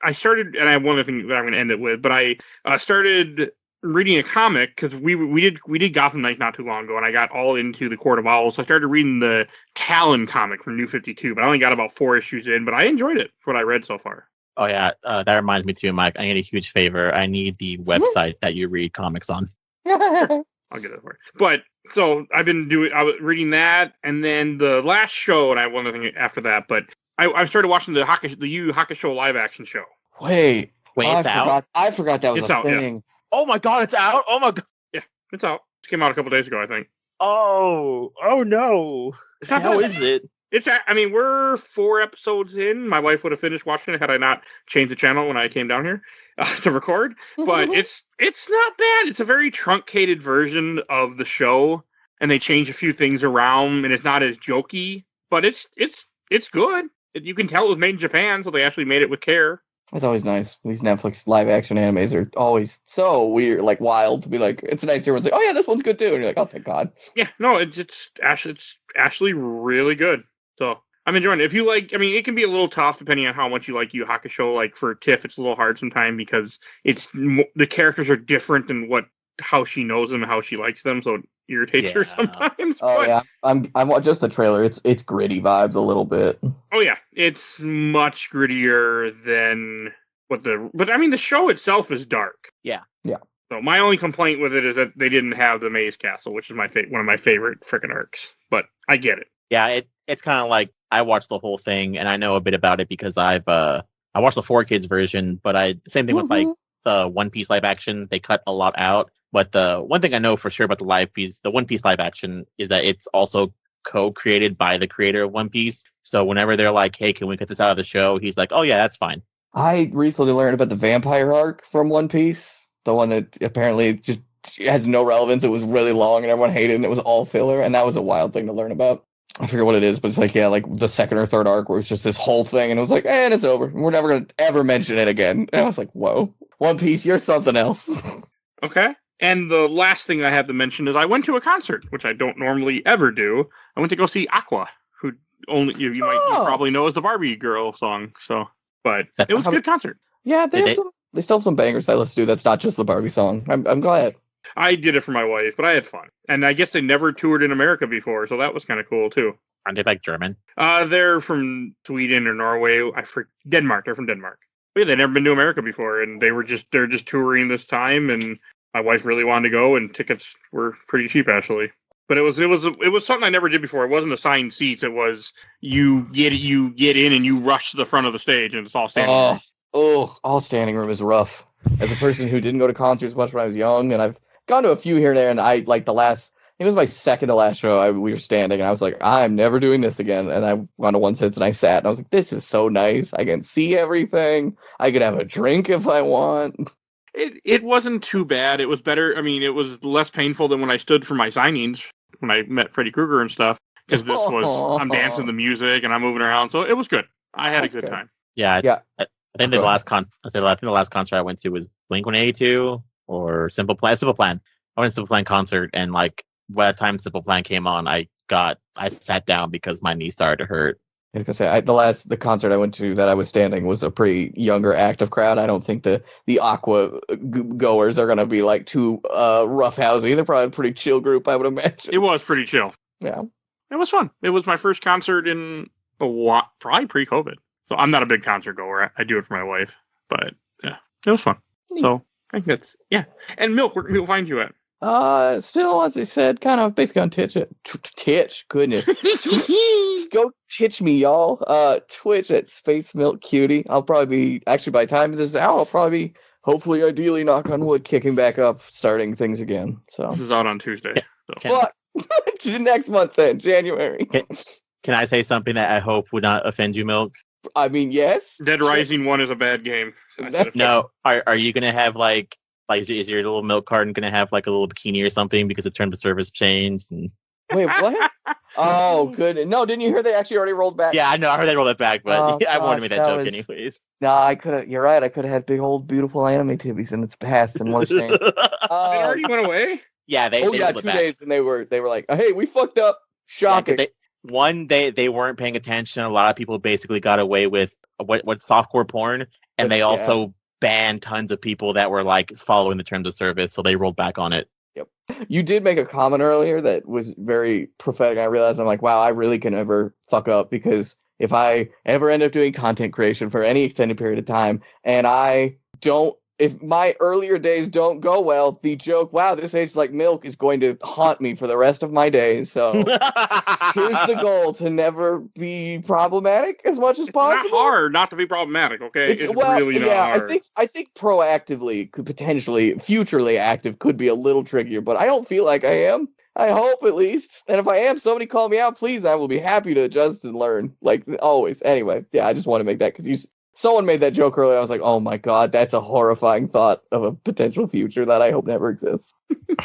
I started, and I have one other thing that I'm going to end it with, but I started reading a comic because we did Gotham Knight not too long ago, and I got all into the Court of Owls. So I started reading the Talon comic from New 52, but I only got about 4 issues in, but I enjoyed it for what I read so far. Oh yeah, that reminds me too, Mike. I need a huge favor. I need the website that you read comics on. I'll get it for you. But so I was reading that, and then the last show, and I have one other thing after that, but I started watching the Yu Hakusho live action show. Wait, it's out? I forgot that was It's a out, yeah. thing. Oh my god, it's out! Oh my god! Yeah, it's out. It came out a couple days ago, I think. Oh no! It's not How bad. is it? I mean, we're 4 episodes in. My wife would have finished watching it had I not changed the channel when I came down here to record. But it's not bad. It's a very truncated version of the show, and they change a few things around, and it's not as jokey. But it's good. You can tell it was made in Japan, so they actually made it with care. That's always nice. These Netflix live action animes are always so weird, like wild to be like, it's nice. Everyone's like, oh yeah, this one's good too. And you're like, oh, thank God. Yeah, no, it's actually really good. So I'm enjoying it. If you like, I mean, it can be a little tough depending on how much you like Yu Hakusho. Like for Tiff, it's a little hard sometimes because the characters are different than how she knows them and how she likes them. So it irritates her sometimes. Oh yeah, I'm just the trailer. It's gritty vibes a little bit. Oh yeah, it's much grittier than but I mean the show itself is dark. Yeah. So my only complaint with it is that they didn't have the Maze Castle, which is one of my favorite freaking arcs. But I get it. Yeah, it's kind of like I watched the whole thing and I know a bit about it because I watched the 4Kids version, but same thing with like the One Piece live action. They cut a lot out, but the one thing I know for sure about the One Piece live action is that it's also co-created by the creator of One Piece. So whenever they're like, "Hey, can we cut this out of the show?" He's like, "Oh yeah, that's fine." I recently learned about the vampire arc from One Piece, the one that apparently just has no relevance. It was really long and everyone hated it, and it was all filler, and that was a wild thing to learn about. I forget what it is, but it's like, yeah, like the second or third arc where it's just this whole thing, and it was like, and it's over. We're never going to ever mention it again. And I was like, whoa, One Piece, you're something else. Okay. And the last thing I have to mention is I went to a concert, which I don't normally ever do. I went to go see Aqua, who only you probably know as the Barbie girl song. So, but it was a good concert. Yeah, they still have some bangers I listen to. That's not just the Barbie song. I'm glad. I did it for my wife, but I had fun. And I guess they never toured in America before, so that was kind of cool, too. Aren't they like German? They're from Sweden or Norway. Denmark. They're from Denmark. But yeah, they'd never been to America before, and they're just touring this time, and my wife really wanted to go, and tickets were pretty cheap, actually. But it was something I never did before. It wasn't assigned seats. It was you get in and you rush to the front of the stage, and it's all standing room. Oh, all standing room is rough. As a person who didn't go to concerts much when I was young, and I've gone to a few here and there, and I like it was my second to last show. We were standing, and I was like, I'm never doing this again. And I went to one since, and I sat, and I was like, this is so nice. I can see everything. I can have a drink if I want. It wasn't too bad. It was better. I mean, it was less painful than when I stood for my signings when I met Freddy Krueger and stuff. Because this was I'm dancing the music and I'm moving around, so it was good. I had a good time. Yeah. I think the last concert I went to was Blink-182 or Simple Plan. I went to Simple Plan concert, and like by the time Simple Plan came on, I sat down because my knee started to hurt. I was gonna say the concert I went to that I was standing was a pretty younger, active crowd. I don't think the Aqua goers are gonna be like too roughhousey. They're probably a pretty chill group, I would imagine. It was pretty chill. Yeah, it was fun. It was my first concert in a while, probably pre-COVID. So I'm not a big concert goer. I do it for my wife, but yeah, it was fun. So I think that's And Milk, where can people find you at? Still, as I said, kind of basically on Twitch. Goodness, go Twitch me, y'all. Twitch at Space Milk Cutie. I'll probably be actually by the time this is out, I'll probably be hopefully, ideally, knock on wood, kicking back up, starting things again. So this is out on Tuesday. So. Fuck. Next month then, January. Can I say something that I hope would not offend you, Milk? I mean, yes. Dead Rising 1 is a bad game. No, are you gonna have like is your little milk carton gonna have like a little bikini or something because the terms of service changed? And... Wait, what? Oh, good. No, didn't you hear they actually already rolled back? Yeah, I know. I heard they rolled it back, but I wanted to make that joke anyways. No, I could have. You're right. I could have had big old beautiful anime tibbies in its past, and what a shame. They already went away. Yeah, they 2 days, and they were like, hey, we fucked up. Shocking. Yeah, they weren't paying attention. A lot of people basically got away with what softcore porn, and they also banned tons of people that were like following the terms of service, so they rolled back on it. Yep. You did make a comment earlier that was very prophetic. I realized I'm like, wow, I really can never fuck up, because if I ever end up doing content creation for any extended period of time, and if my earlier days don't go well, the joke, wow, this age like milk, is going to haunt me for the rest of my days. So Here's the goal: to never be problematic as much as possible. It's not hard not to be problematic, okay? It's really not hard. I think proactively could potentially, futurely active could be a little trickier, but I don't feel like I am. I hope at least. And if I am, somebody call me out, please. I will be happy to adjust and learn, like always. Anyway, yeah, I just want to make that because someone made that joke earlier. I was like, oh my god, that's a horrifying thought of a potential future that I hope never exists.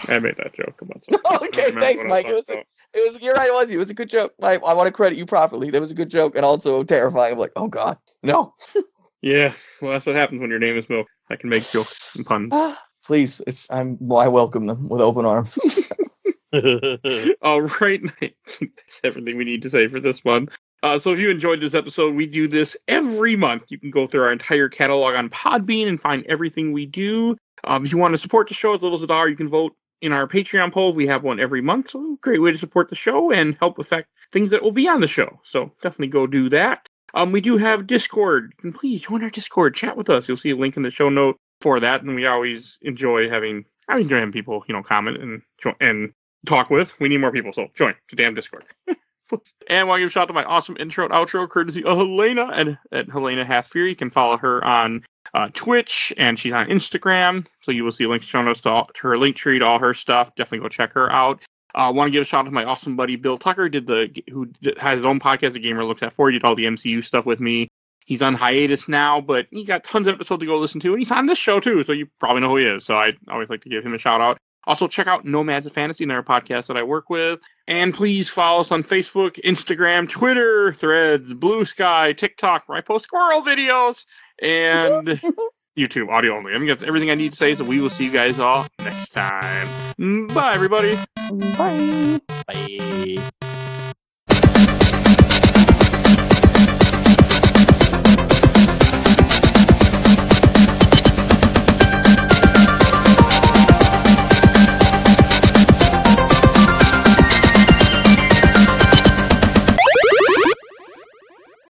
I made that joke. Come on. Okay, thanks, Mike. It was. You're right. It was a good joke. I want to credit you properly. That was a good joke and also terrifying. I'm like, oh god, no. Yeah, well, that's what happens when your name is Milk. I can make jokes and puns. Please, I welcome them with open arms. All right, that's everything we need to say for this month. So if you enjoyed this episode, we do this every month. You can go through our entire catalog on Podbean and find everything we do. If you want to support the show as little as $1, you can vote in our Patreon poll. We have one every month, so great way to support the show and help affect things that will be on the show. So definitely go do that. We do have Discord. You can please join our Discord, chat with us. You'll see a link in the show note for that, and we always enjoy having people, comment and talk with. We need more people, so join the damn Discord. And while you shout out to my awesome intro and outro, courtesy of Helena at Helena Hath Fear. You can follow her on Twitch, and she's on Instagram. So you will see links shown us to her link tree to all her stuff. Definitely go check her out. I want to give a shout out to my awesome buddy Bill Tucker, who has his own podcast, The Gamer Looks At 4. He did all the MCU stuff with me. He's on hiatus now, but he got tons of episodes to go listen to, and he's on this show too, so you probably know who he is. So I always like to give him a shout out. Also, check out Nomads of Fantasy, another podcast that I work with. And please follow us on Facebook, Instagram, Twitter, Threads, Blue Sky, TikTok, where I post squirrel videos, and YouTube, audio only. I think that's everything I need to say, so we will see you guys all next time. Bye, everybody. Bye.